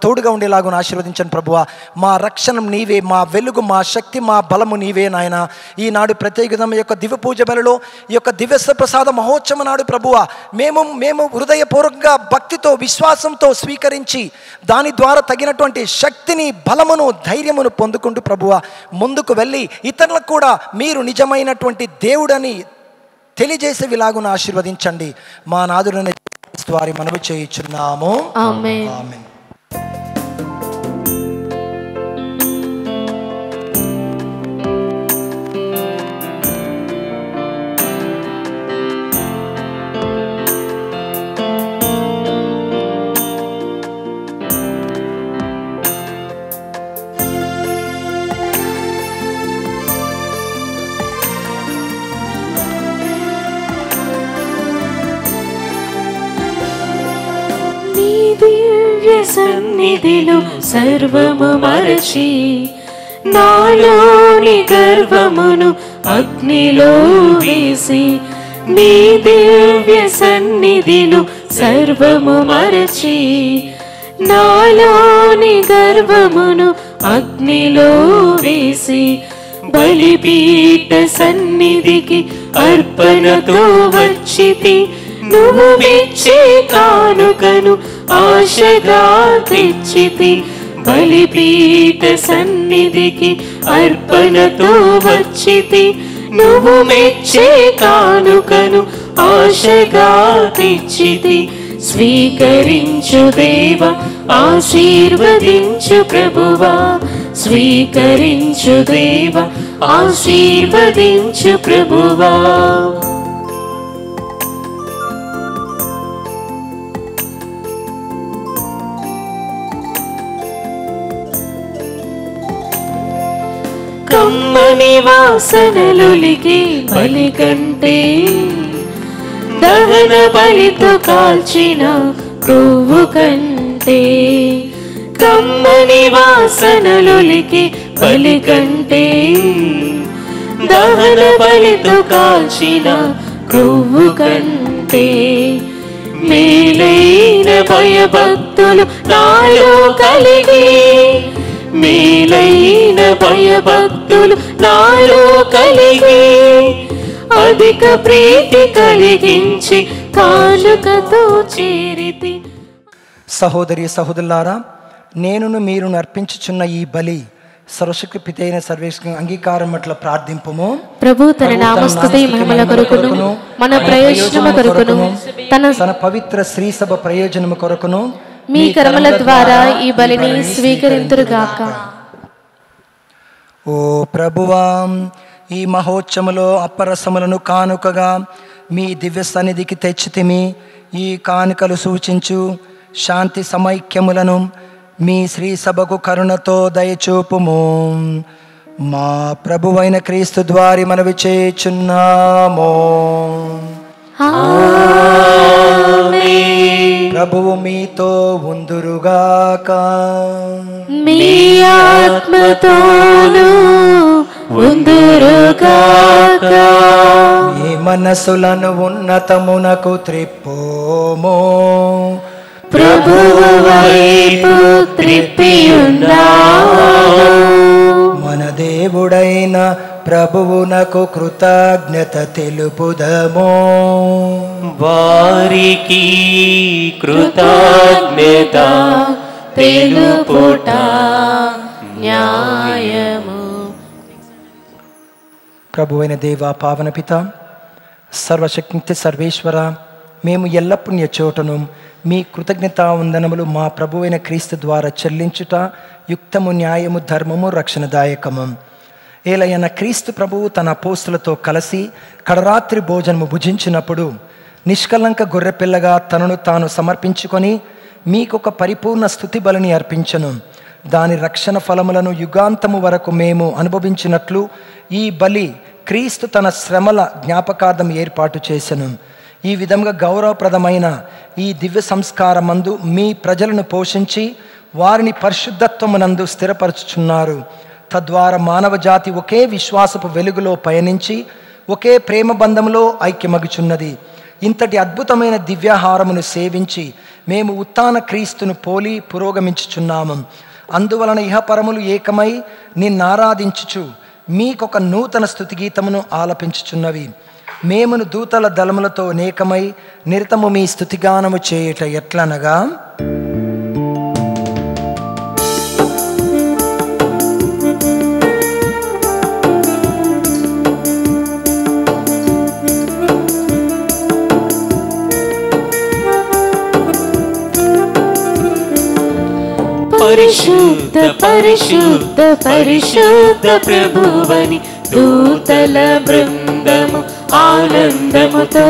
తోడుగా ఉండేలాగా ఆశీర్వదించండి ప్రభువా. మా రక్షణ నీవే, మా వెలుగు, మా శక్తి, మా బలము నీవే నాయన. ఈనాడు ప్రత్యేకంగా ఈ యొక్క దివ్య పూజ బలిలో, ఈ యొక్క దివ్య ప్రసాద మహోత్సవం నాడు ప్రభువా మేము హృదయపూర్వకంగా భక్తితో విశ్వాసంతో స్వీకరించి దాని ద్వారా తగినటువంటి శక్తిని, బలమును, ధైర్యమును పొందుకుంటూ ప్రభువా ముందుకు వెళ్ళి ఇతరులకు కూడా మీరు నిజమైనటువంటి దేవుడని తెలియజేసేవిలాగున ఆశీర్వదించండి. మా నాదుడైన యేసు వారి మనవి చేయుచున్నాము. ఆమేన్. ఆమేన్. నీ దివ్య సన్నిధిలో సర్వము మరచి నాలోని గర్వమును అగ్నిలో వేసి, నీ దివ్య సన్నిధిలో సర్వము మరచి నాలోని గర్వమును అగ్నిలో వేసి, బలిపీఠ సన్నిధికి అర్పణతో వచ్చితి. నువ్వు మెచ్చే కానుకను ఆశగా తెచ్చితి. బలిపీఠ సన్నిధికి అర్పణతో వచ్చితి. నువ్వు మెచ్చే కానుకను ఆశగా తెచ్చితి. స్వీకరించు దేవ, ఆశీర్వదించు ప్రభువా. స్వీకరించు దేవ, ఆశీర్వదించు ప్రభువా. కమ్మని వాసనలులికి బలి కంటే దహన బలితో కాల్చిన క్రొవ్వు కంటే, కమ్మని వాసనలులికి బలి కంటే దహన బలితో కాల్చిన క్రొవ్వు కంటే, మేలైన భయభక్తులు నాలో కలిగి, మేలైన భయభక్తులు నాలో కలిగి, అధిక ప్రీతి కలిగించి కానుకతో చేరితి. సహోదరి సహోదరులారా, నేనును మీరును అర్పించుచున్న ఈ బలి సర్వశక్తి పితైన సర్వేశ్వరుని అంగీకారం అట్లా ప్రార్థింపుము. ప్రభు తన నామస్తుతి మహిమల కొరకును మన ప్రయోజనము కొరకును తన పవిత్ర శ్రీ సభ ప్రయోజనము కొరకును మీ కర్మల ద్వారా ఈ బలిని స్వీకరింతురుగాక. ఓ ప్రభువా, ఈ మహోత్సవములో అప్పరసములను కానుకగా మీ దివ్య సన్నిధికి తెచ్చితిమి. ఈ కానుకలు సూచించు శాంతి సమైక్యములను మీ శ్రీ సభకు కరుణతో దయచూపుము. మా ప్రభువైన క్రీస్తు ద్వారి మనవి చేయుచున్నాము. ప్రభువు మీతో ఉందురుగాక. మీ ఆత్మతోను ఉందురుగాక. మీ మనసులను ఉన్నతమునకు త్రిప్పుము. ప్రభువు వైపు త్రిప్పియున్నాము. మన దేవుడైన ప్రభువునకు కృతజ్ఞత తెలుపుదము. వారికి కృతజ్ఞత తెలుపుట న్యాయము. ప్రభువైన దేవ, పావన పిత, సర్వశక్తి సర్వేశ్వర, మేము ఎల్లపుణ్య చోటను మీ కృతజ్ఞతా వందనములు మా ప్రభువైన క్రీస్తు ద్వారా చెల్లించుట యుక్తము, న్యాయము, ధర్మము, రక్షణదాయకము. ఏలయన క్రీస్తు ప్రభువు తన అపోస్తులతో కలిసి కడరాత్రి భోజనము భుజించినప్పుడు నిష్కలంక గొర్రెపిల్లగా తనను తాను సమర్పించుకొని మీకొక పరిపూర్ణ స్తుతి బలిని అర్పించను. దాని రక్షణ ఫలములను యుగాంతము వరకు మేము అనుభవించినట్లు ఈ బలి క్రీస్తు తన శ్రమల జ్ఞాపకార్థం ఏర్పాటు చేసెను. ఈ విధంగా గౌరవప్రదమైన ఈ దివ్య సంస్కారమందు మీ ప్రజలను పోషించి వారిని పరిశుద్ధత్వమునందు స్థిరపరచుచున్నారు. తద్వారా మానవ జాతి ఒకే విశ్వాసపు వెలుగులో పయనించి ఒకే ప్రేమ బంధంలో ఐక్యమగుచున్నది. ఇంతటి అద్భుతమైన దివ్యాహారమును సేవించి మేము ఉత్థాన క్రీస్తును పోలి పురోగమించుచున్నాము. అందువలన ఇహపరములు ఏకమై నిన్నారాధించుచు మీకొక నూతన స్తుతిగీతమును ఆలపించుచున్నవి. మేమును దూతల దళములతో అనేకమై నిరతము మీ స్తుతిగానము చేయుట ఎట్లనగా, పరిశుద్ధ పరిశుద్ధ పరిశుద్ధ ప్రభువని దూతల బృందము ఆనందముతో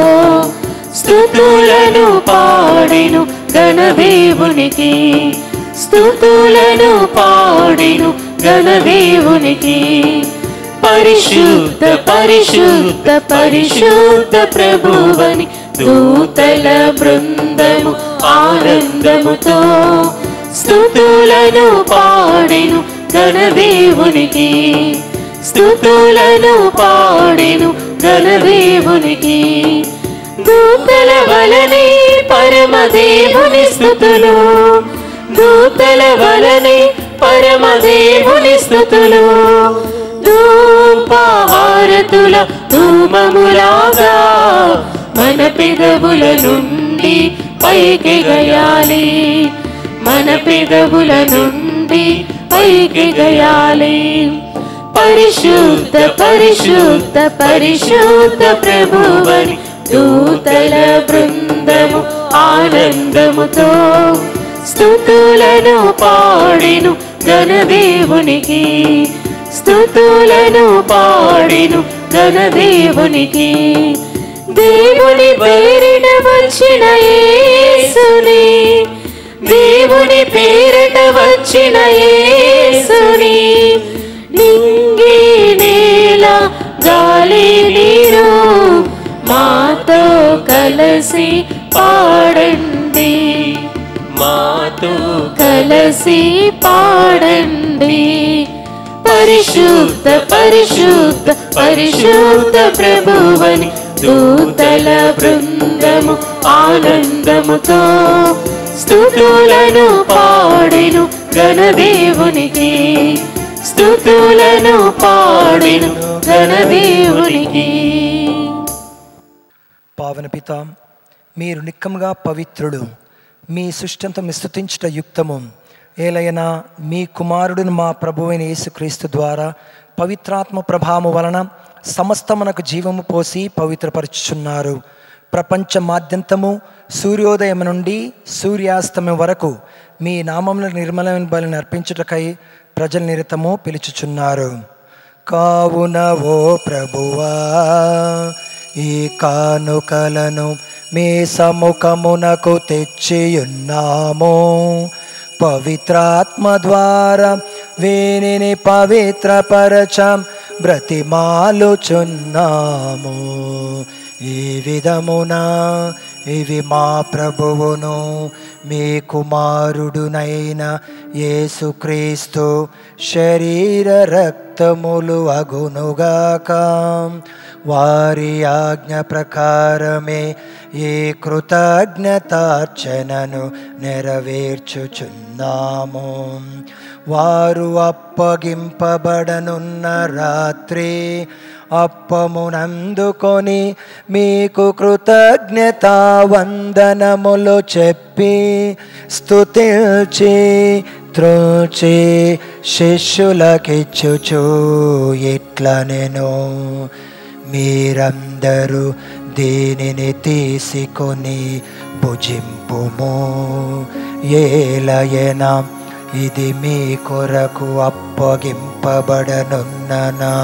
స్తుతులను పాడెను గణదేవునికి, స్తుతులను పాడెను గణదేవునికి. పరిశుద్ధ పరిశుద్ధ పరిశుద్ధ ప్రభువని దూతల బృందము ఆనందముతో స్తుతులను పాడెను గణదేవునికి, స్తుతులను పాడెను గణదేవునికి. దూతల వలనే పరమదేవుని స్తుతులు, దూతల వలనే పరమదేవుని స్తుతులు. ధూపహారతుల ధూమములాగా మన పెదవుల నుండి పైకెగయాలి, మన పెదవుల నుండి పైకెగయాలి. పరిశుద్ధ పరిశుద్ధ పరిశుద్ధ ప్రభువని దూతల బృందము ఆనందముతో స్తుతులను పాడెను గణదేవునికి, స్తుతులను పాడెను గణదేవునికి. దేవుని పేరిట వచ్చిన యేసుని, దేవుని పేరిట వచ్చిన యేసుని, నింగి నేల గాలి నీరు మాతో కలిసి పాడండి, మాతో కలిసి పాడండి. పరిశుద్ధ పరిశుద్ధ పరిశుద్ధ ప్రభువని దూతల బృందము ఆనందముతో స్తుతులను పాడెను గణదేవునికి, స్తుతులను పాడెను గణదేవునికి. పావన పిత, మీరు నిక్కముగా పవిత్రుడు, మీ సృష్టంతో స్తుతించుట యుక్తము. ఏలైనా మీ కుమారుడును మా ప్రభువైన యేసుక్రీస్తు ద్వారా పవిత్రాత్మ ప్రభావము వలన సమస్తమునకు జీవము పోసి పవిత్రపరచుచున్నారు. ప్రపంచమాద్యంతము సూర్యోదయం నుండి సూర్యాస్తమయం వరకు మీ నామమును నిర్మలమైన బలిని అర్పించుటకై ప్రజల నిరతము పిలుచుచున్నారు. కావున ఓ ప్రభువా, ఈ కానుకలను మీ సముఖమునకు తెచ్చియున్నాము. పవిత్రాత్మ ద్వారా వీనిని పవిత్రపరచం బ్రతిమాలుచున్నాము. ఈ విధమున ఇవి మా ప్రభువును మీ కుమారుడునైన యేసుక్రీస్తు శరీర రక్తములు అగునుగాక. వారి ఆజ్ఞ ప్రకారమే ఈ కృతజ్ఞతార్చనను నెరవేర్చుచున్నాము. వారు అప్పగింపబడనున్న రాత్రి అప్పమునందుకొని మీకు కృతజ్ఞతా వందనములు చెప్పి స్తుతించి త్రోచి శిష్యులకిచ్చుచు ఇట్లనెను, మీరందరూ దీనిని తీసుకొని భుజింపుము. ఏలయన ఇది మీ కొరకు అప్పగింపబడనున్న నా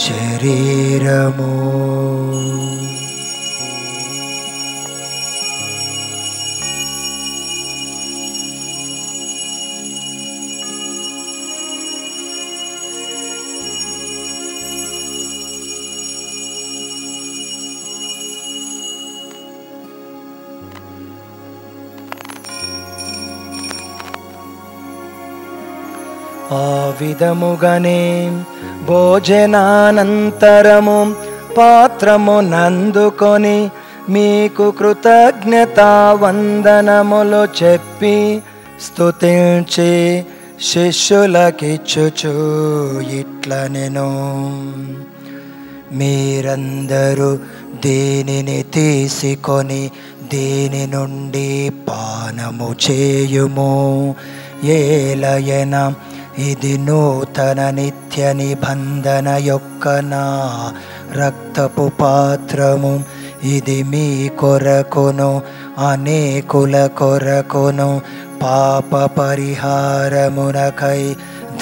శరీరము. ఆ విధముగానే భోజనానంతరము పాత్రము నందుకొని మీకు కృతజ్ఞతా వందనములు చెప్పి స్తుతించి శిష్యులకిచ్చుచు ఇట్లనెను, మీరందరూ దీనిని తీసుకొని దీని నుండి పానము చేయుము. ఏలయన ఇది నూతన నిత్య నిబంధన యొక్క నా రక్తపు పాత్రము. ఇది మీ కొరకును అనేకుల కొరకును పాప పరిహారమునకై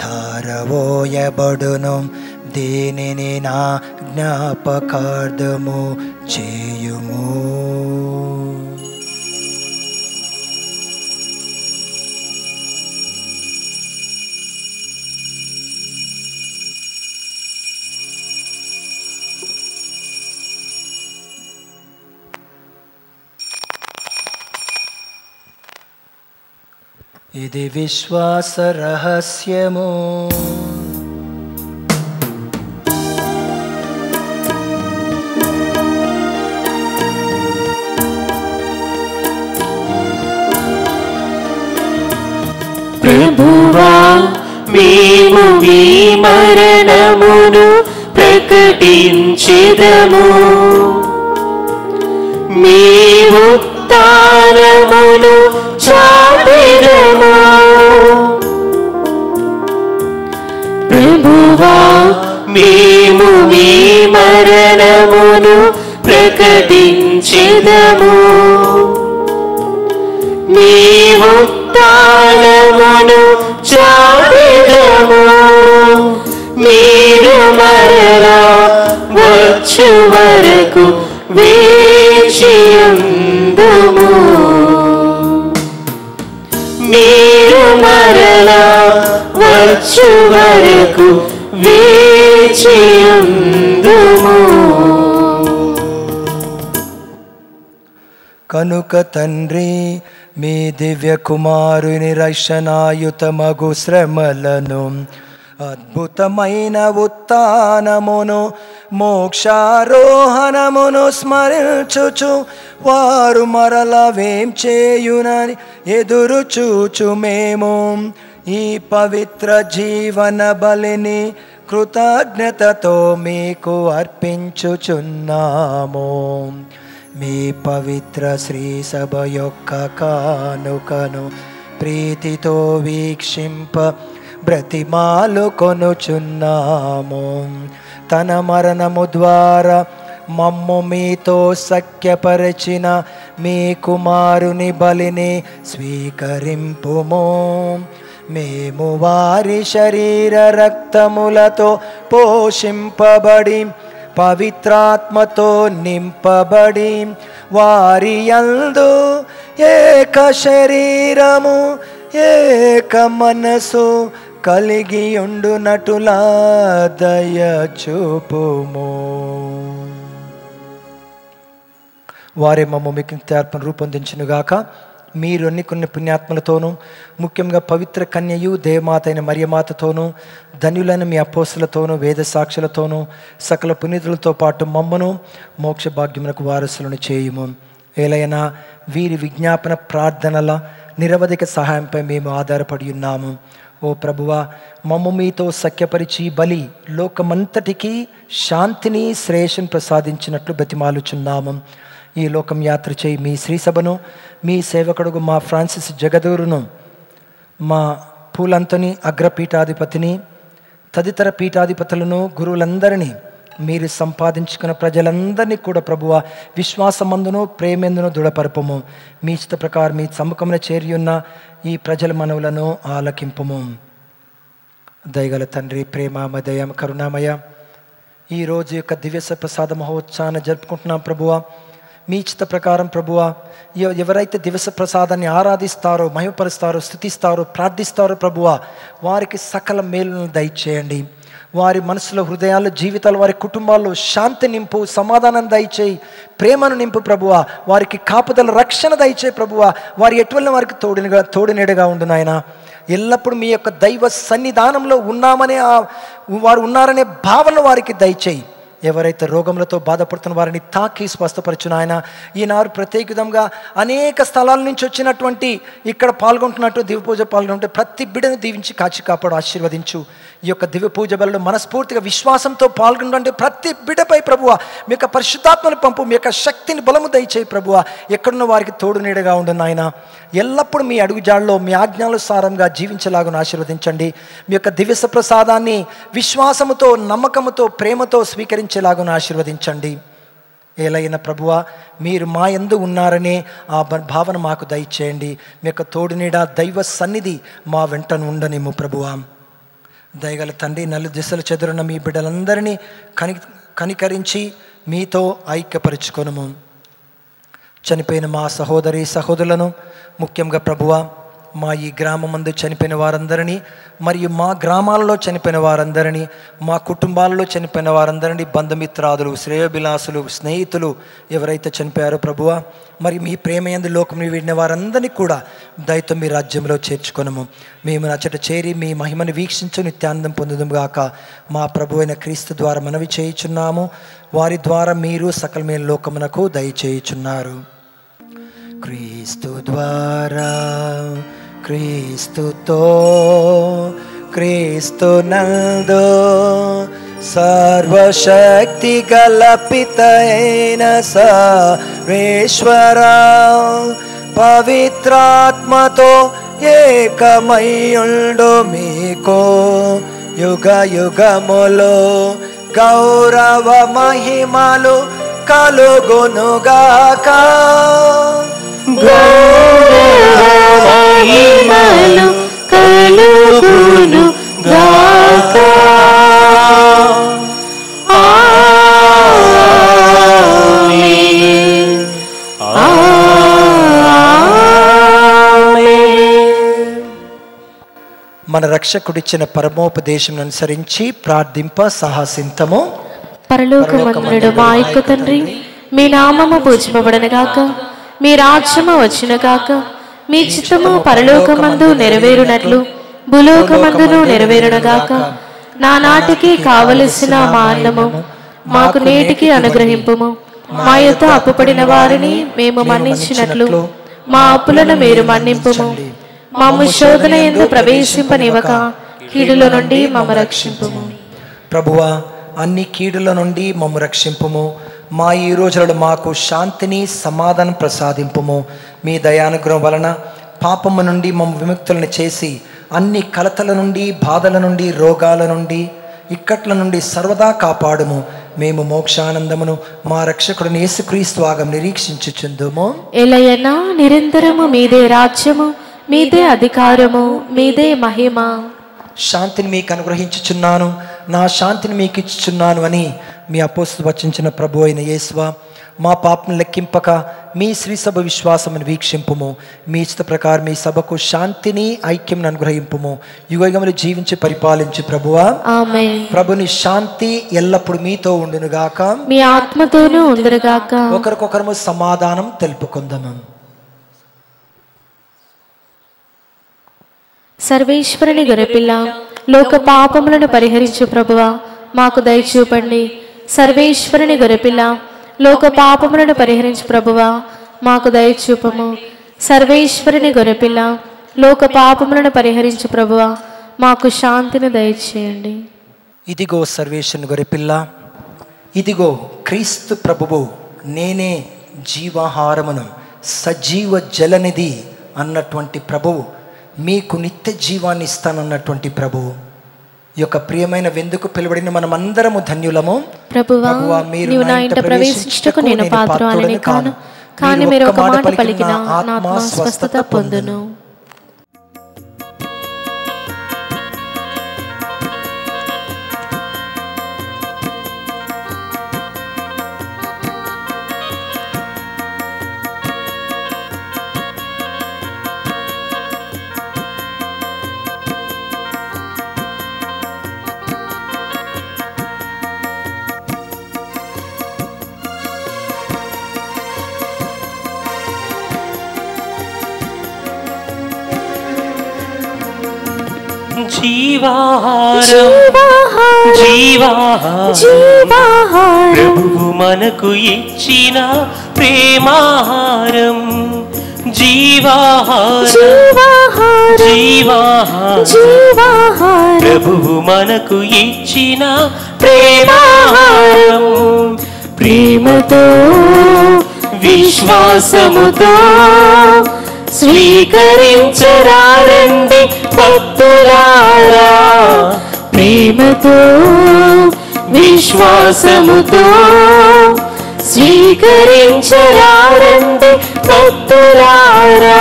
ధారవోయబడును. దీనిని నా జ్ఞాపకార్థము చేయుము. ఇది విశ్వాస రహస్యము. ప్రభువా, మేము మీ మరణమును ప్రకటించెదము, మీ ఉత్థానమును చాటెదము. ప్రభువా, మేము మీ మరణమును ప్రకటించెదము, మీ ఉత్థానమును చాటెదము. మీరు మరలా వచ్చు వరకు వేచియుందుము. మీరు మరలా వచ్చు వరకు వేచియుందుము. కనుక తండ్రి, మీ దివ్య కుమారుని రక్షణాయుతమగు శ్రమలను, అద్భుతమైన ఉత్థానమును, మోక్షారోహణమును స్మరించుచు వారు మరల వేం చేయునని ఎదురు చూచు మేము ఈ పవిత్ర జీవన బలిని కృతజ్ఞతతో మీకు అర్పించుచున్నాము. మీ పవిత్ర శ్రీ సభ యొక్క కానుకను ప్రీతితో వీక్షింప బ్రతిమాలు కొనుచున్నాము. తన మరణము ద్వారా మమ్ము మీతో సఖ్యపరచిన మీ కుమారుని బలిని స్వీకరింపుము. మేము వారి శరీర రక్తములతో పోషింపబడి పవిత్రాత్మతో నింపబడి వారి యందు ఏక శరీరము ఏక మనసు కలిగి ఉండునటులా దయ చూపుము. వారే మమ్మ మీకు నిత్యార్పణ రూపొందించునుగాక. మీరు కొన్ని పుణ్యాత్మలతోనూ, ముఖ్యంగా పవిత్ర కన్యయు దేవమాత అయిన మరియమాతతోనూ, ధన్యులైన మీ అపోస్తులతోనూ, వేద సాక్షులతోనూ, సకల పునీతులతో పాటు మమ్మను మోక్ష భాగ్యమునకు వారసులను చేయుము. ఏలైనా వీరి విజ్ఞాపన ప్రార్థనల నిరవధిక సహాయంపై మేము ఆధారపడి ఉన్నాము. ఓ ప్రభువా, మమ్ము మీతో సఖ్యపరిచి బలి లోకమంతటికి శాంతిని శ్రేయస్సును ప్రసాదించినట్లు బతిమాలుచున్నాము. ఈ లోకం యాత్ర చేయి మీ శ్రీసభను, మీ సేవకుడుగు మా ఫ్రాన్సిస్ జగదూరును, మా పూలంతని అగ్రపీఠాధిపతిని, తదితర పీఠాధిపతులను, గురువులందరినీ, మీరు సంపాదించుకున్న ప్రజలందరినీ కూడా ప్రభువా విశ్వాసమందును ప్రేమెందును దృఢపరపము. మీ ఇష్ట ప్రకారం మీ సమ్ముఖమున చేరియున్న ఈ ప్రజల మనవులను ఆలకింపము. దయగల తండ్రి, ప్రేమమయ కరుణామయ, ఈరోజు యొక్క దివ్య ప్రసాద మహోత్సవాన్ని జరుపుకుంటున్నాం ప్రభువా. మీ ఇష్ట ప్రకారం ప్రభువా, ఎవరైతే దివస ప్రసాదాన్ని ఆరాధిస్తారో, మహిమపరుస్తారో, స్తుతిస్తారో, ప్రార్థిస్తారో ప్రభువా, వారికి సకల మేలును దయచేయండి. వారి మనసులో, హృదయాల్లో, జీవితాలు, వారి కుటుంబాల్లో శాంతి నింపు, సమాధానం దయచేయి, ప్రేమను నింపు ప్రభువా. వారికి కాపుదల, రక్షణ దయచేయి ప్రభువా. వారి ఎటువంటి వారికి తోడునిడగా ఉండు నాయన. ఎల్లప్పుడూ మీ యొక్క దైవ సన్నిధానంలో ఉన్నామనే వారు ఉన్నారనే భావన వారికి దయచేయి. ఎవరైతే రోగములతో బాధపడుతున్న వారిని తాకి స్వస్థపరచును ఆయన. ఈనాడు ప్రత్యేక విధంగా అనేక స్థలాల నుంచి వచ్చినటువంటి ఇక్కడ పాల్గొంటున్నట్టు దివ్య పూజ పాల్గొంటే ప్రతి బిడ్డను దీవించి కాచి కాపాడు ఆశీర్వదించు. ఈ యొక్క దివ్య పూజ బలలో మనస్ఫూర్తిగా విశ్వాసంతో పాల్గొంటే ప్రతి బిడ్డపై ప్రభువా మీ యొక్క పరిశుద్ధాత్మను పంపు, మీ యొక్క శక్తిని బలము దయచేయి ప్రభువా. ఎక్కడున్న వారికి తోడు నీడగా ఉండు నాయన. ఎల్లప్పుడూ మీ అడుగుజాడలో మీ ఆజ్ఞానుసారంగా జీవించేలాగా ఆశీర్వదించండి. మీ యొక్క దివ్య ప్రసాదాన్ని విశ్వాసముతో నమ్మకముతో ప్రేమతో స్వీకరించేలాగా ఆశీర్వదించండి. ఏలైన ప్రభువా మీరు మా యందు ఉన్నారనే ఆ భావన మాకు దయచేయండి. మీ యొక్క తోడు నీడ దైవ సన్నిధి మా వెంట ఉండనేమో ప్రభువా. దయగల తండ్రి, నలు దిశలు చెదురున్న మీ బిడ్డలందరినీ కనికరించి మీతో ఐక్యపరుచుకొనుము. చనిపోయిన మా సహోదరి సహోదరులను ముఖ్యంగా ప్రభువా మా ఈ గ్రామమందు చనిపోయిన వారందరినీ, మరియు మా గ్రామాలలో చనిపోయిన వారందరినీ, మా కుటుంబాలలో చనిపోయిన వారందరినీ, బంధుమిత్రాదులు, శ్రేయోభిలాసులు, స్నేహితులు ఎవరైతే చనిపోయారో ప్రభువా, మరి మీ ప్రేమయందు లోకం వీడిన వారందరినీ కూడా దయతో మీ రాజ్యంలో చేర్చుకొనము. మేము నచ్చట చేరి మీ మహిమను వీక్షించు నిత్యానందం పొందుదుము గాక. మా ప్రభు అయిన క్రీస్తు ద్వారా మనవి చేయుచున్నాము. వారి ద్వారా మీరు సకలమైన లోకమునకు దయచేయుచున్నారు. క్రీస్తు ద్వారా, క్రీస్తుతో, క్రీస్తు నందు సర్వశక్తి గల పితైన సర్వేశ్వర పవిత్రాత్మతో ఏకమయ్యుండు మీకు యుగ యుగములో గౌరవ మహిమలు కలుగునుగాక. మహిమలు కలుగును గాక. ఆమేన్. మన రక్షకుడిచ్చిన పరమోపదేశం అనుసరించి ప్రార్థింప సాహసింతము. పరలోకమందుడు మా యొక్క తండ్రి, మీ నామము పూజింపబడనుగాక, మీ రాజ్యము వచ్చునుగాక, మీ చిత్తము పరలోకమందు నెరవేరునట్లు భూలోకమందును నెరవేరునుగాక. నానాటికి కావలసిన మా అన్నము మాకు నేటికి అనుగ్రహింపుము. మా యొద్ద అప్పుపడిన వారిని మేము మన్నించినట్లు మా అప్పులను మీరు మన్నింపుము. మమ్ము శోధన యందు ప్రవేశింపనివ్వక కీడుల నుండి మమ్ము రక్షింపుము. ప్రభువా అన్ని కీడుల నుండి మమ్ము రక్షింపుము. మా ఈ రోజులలో మాకు శాంతిని సమాధానం ప్రసాదింపుము. మీ దయానుగ్రహం వలన పాపము నుండి మమ్ము విముక్తులను చేసి అన్ని కలతల నుండి, బాధల నుండి, రోగాల నుండి, ఇక్కట్ల నుండి సర్వదా కాపాడుము. మేము మోక్షానందమును మా రక్షకుడిని యేసుక్రీస్తు ఆగం నిరీక్షించుచుందుము. ఎలయనా నిరంతరము మీదే రాజ్యము, మీదే అధికారము, మీదే మహిమ. శాంతిని మీకు అనుగ్రహించుచున్నాను, నా శాంతిని మీకు ఇచ్చుచున్నాను అని మీ అపోస్తలులు వచించిన ప్రభు అయిన యేసువా, మా పాపను లెక్కింపక మీ శ్రీ సభ విశ్వాసమును వీక్షింపుము. మీ ఇష్ట ప్రకారం మీ సభకు శాంతిని ఐక్యం అనుగ్రహింపుము. యుగయుగములు జీవించి పరిపాలించి ప్రభువా. ఆమేన్. ప్రభుని శాంతి ఎల్లప్పుడు మీతో ఉండునుగాక, మీ ఆత్మతోనూ ఉండునుగాక. ఒకరికొకరము సమాధానం తెలుపుకుందాము. సర్వేశ్వరుని గొర్రెపిల్ల, లోక పాపములను పరిహరించు ప్రభువా మాకు దయచూపండి. సర్వేశ్వరుని గొర్రెపిల్ల, లోక పాపములను పరిహరించు ప్రభువా మాకు దయచూపము. సర్వేశ్వరుని గొర్రెపిల్ల, లోక పాపములను పరిహరించు ప్రభువా మాకు శాంతిని దయచేయండి. ఇదిగో సర్వేశ్వరుని గొర్రెపిల్ల, ఇదిగో క్రీస్తు ప్రభువు, నేనే జీవాహారమును, సజీవ జలనిధి అన్నటువంటి ప్రభువు, మీకు నిత్య జీవాన్ని ఇస్తానన్నటువంటి ప్రభువు. ఈ యొక్క ప్రియమైన వెందుకు పిలువడిన మనమందరము ధన్యులము. ప్రభువా నీవు నా ఇంట ప్రవేశించుటకు నేను పాత్రురాలిని కాను, కానీ మీరు ఒక మాట పలికిన నా ఆత్మ స్వస్థత పొందును. జీవాహారం ప్రభువు మనకు ఇచ్చిన ప్రేమాహారం ప్రభువు మనకు ఇచ్చిన ప్రేమాహారం ప్రేమతో విశ్వాసముతో స్వీకరించరారండి భక్తులారా ప్రేమతో విశ్వాసముతో స్వీకరించరారండి భక్తులారా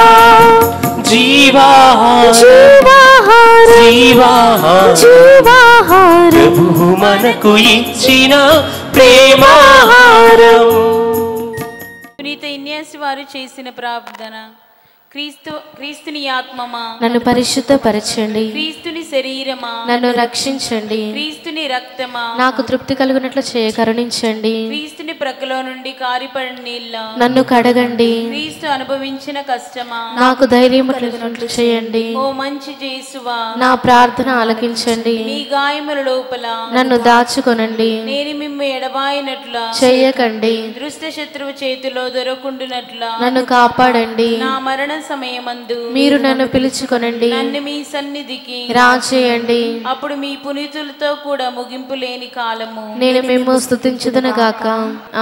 ప్రభువు మనకు ఇచ్చిన ప్రేమాహారం. పునీత ఇన్యాసి వారు చేసిన ప్రార్థన. క్రీస్తుని ఆత్మమా నన్ను పరిశుద్ధపరచండి, క్రీస్తుని శరీరమా నన్ను రక్షించండి, క్రీస్తుని రక్తమా నాకు తృప్తి కలుగునట్లు కరుణించండి, క్రీస్తుని ప్రక్కలో నుండి కారిపడిన నీళ్ళ నన్ను కడగండి, క్రీస్తు అనుభవించిన కష్టమా నాకు ధైర్యం కలిగినట్లు చేయండి. ఓ మంచి యేసువా నా ప్రార్థన ఆలకించండి, మీ గాయముల లోపల నన్ను దాచుకొనండి, నేను మిమ్ము ఎడబాయినట్లా చెయ్యకండి, దుష్ట శత్రువు చేతిలో దొరకుండునట్లా నన్ను కాపాడండి. నా మరణ సమయమందు మీరు నన్ను పిలుచుకొనండి, నన్ను మీ సన్నిధికి రాచేయండి. అప్పుడు మీ పునీతులతో కూడా ముగింపు లేని కాలము నేను మేము స్తుతించుదును గాక.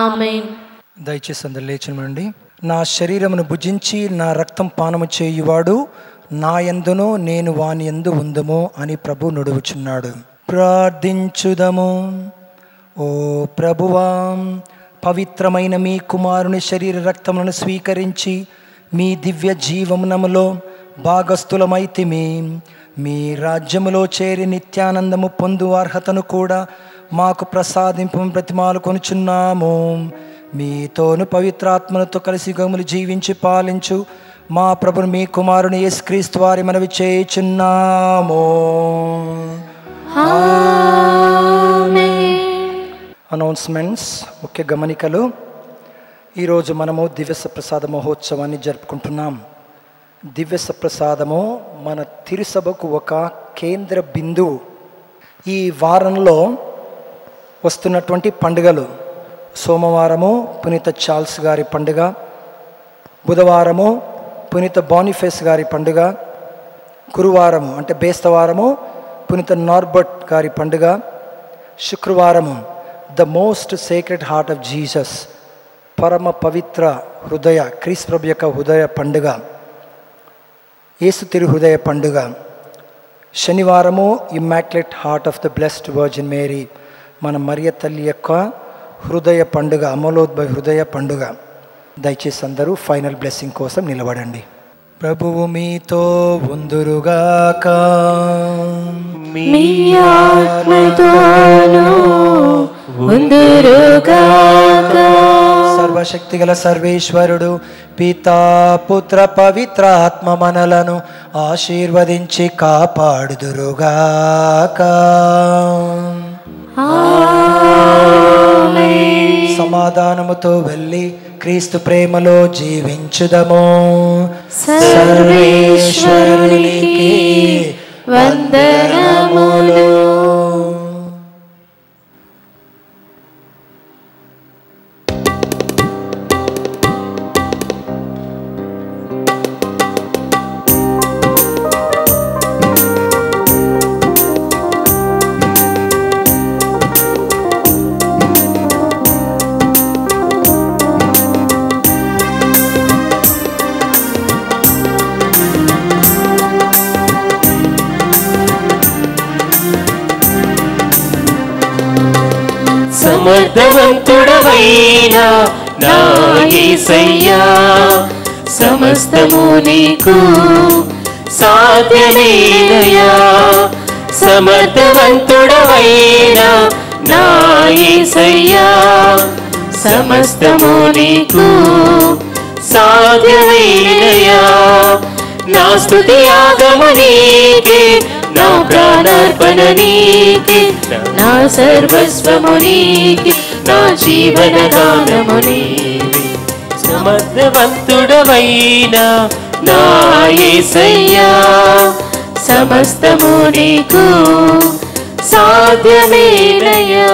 ఆమేన్. దయచేసి అందరు లేచినండి. నా శరీరమును భుజించి నా రక్తం పానము చేయువాడు నా యందును నేను వాని యందు ఉందము అని ప్రభు నుడువుచున్నాడు. ప్రార్థించుదము. ఓ ప్రభువా, పవిత్రమైన మీ కుమారుని శరీర రక్తములను స్వీకరించి మీ దివ్య జీవమునములో భాగస్థులమైతిమి. మీ రాజ్యములో చేరి నిత్యానందము పొందు అర్హతను కూడా మాకు ప్రసాదింపము ప్రతిమాలు కొనుచున్నాము. మీతోను పవిత్రాత్మలతో కలిసి గములు జీవించి పాలించు మా ప్రభుని మీ కుమారుని యేసుక్రీస్తు వారి మనవి చేయుచున్నాము. అనౌన్స్మెంట్స్, ముఖ్య గమనికలు. ఈరోజు మనము దివ్య ప్రసాద మహోత్సవాన్ని జరుపుకుంటున్నాం. దివ్య ప్రసాదము మన తిరుసభకు ఒక కేంద్ర బిందువు. ఈ వారంలో వస్తున్నటువంటి పండుగలు: సోమవారము పునీత చార్ల్స్ గారి పండుగ, బుధవారము పునీత బానిఫేస్ గారి పండుగ, గురువారము అంటే బేస్తవారము పునీత నార్బర్ట్ గారి పండుగ, శుక్రవారము the most sacred heart of Jesus, పరమ పవిత్ర హృదయ క్రీస్తు ప్రభు యొక్క హృదయ పండుగ, యేసు తిరు హృదయ పండుగ. శనివారము immaculate heart of the blessed virgin Mary, మన మరియ తల్లి యొక్క హృదయ పండుగ, అమలోద్భవ హృదయ పండుగ. దయచేసి అందరూ ఫైనల్ బ్లెస్సింగ్ కోసం నిలబడండి. ప్రభువు మీతో ఉందురుగాక. మీ ఆత్మతోను ఉందురుగాక. సర్వశక్తిగల సర్వేశ్వరుడు పితా పుత్ర పవిత్ర ఆత్మ మనలను ఆశీర్వదించి కాపాడుదురుగాక. సమాధానముతో వెళ్ళి క్రీస్తు ప్రేమలో జీవించుదము. సర్వేశ్వరునికి వందనములు. సమర్థవంతుడవైన నా యేసయ్యా, సమస్తము నీకు సాధ్యమేనయ్యా. సమర్థవంతుడవైన నా యేసయ్యా, సమస్తము నీకు సాధ్యమేనయ్యా. నా స్తుతి యాగము నీకే, నా ప్రాణార్పణ నీకే, నా సర్వస్వము నీకే, నా జీవన గానము నీవే. సమర్థవంతుడవైన నా యేసయ్యా, సమస్తము నీకు సాధ్యమేనయ్యా.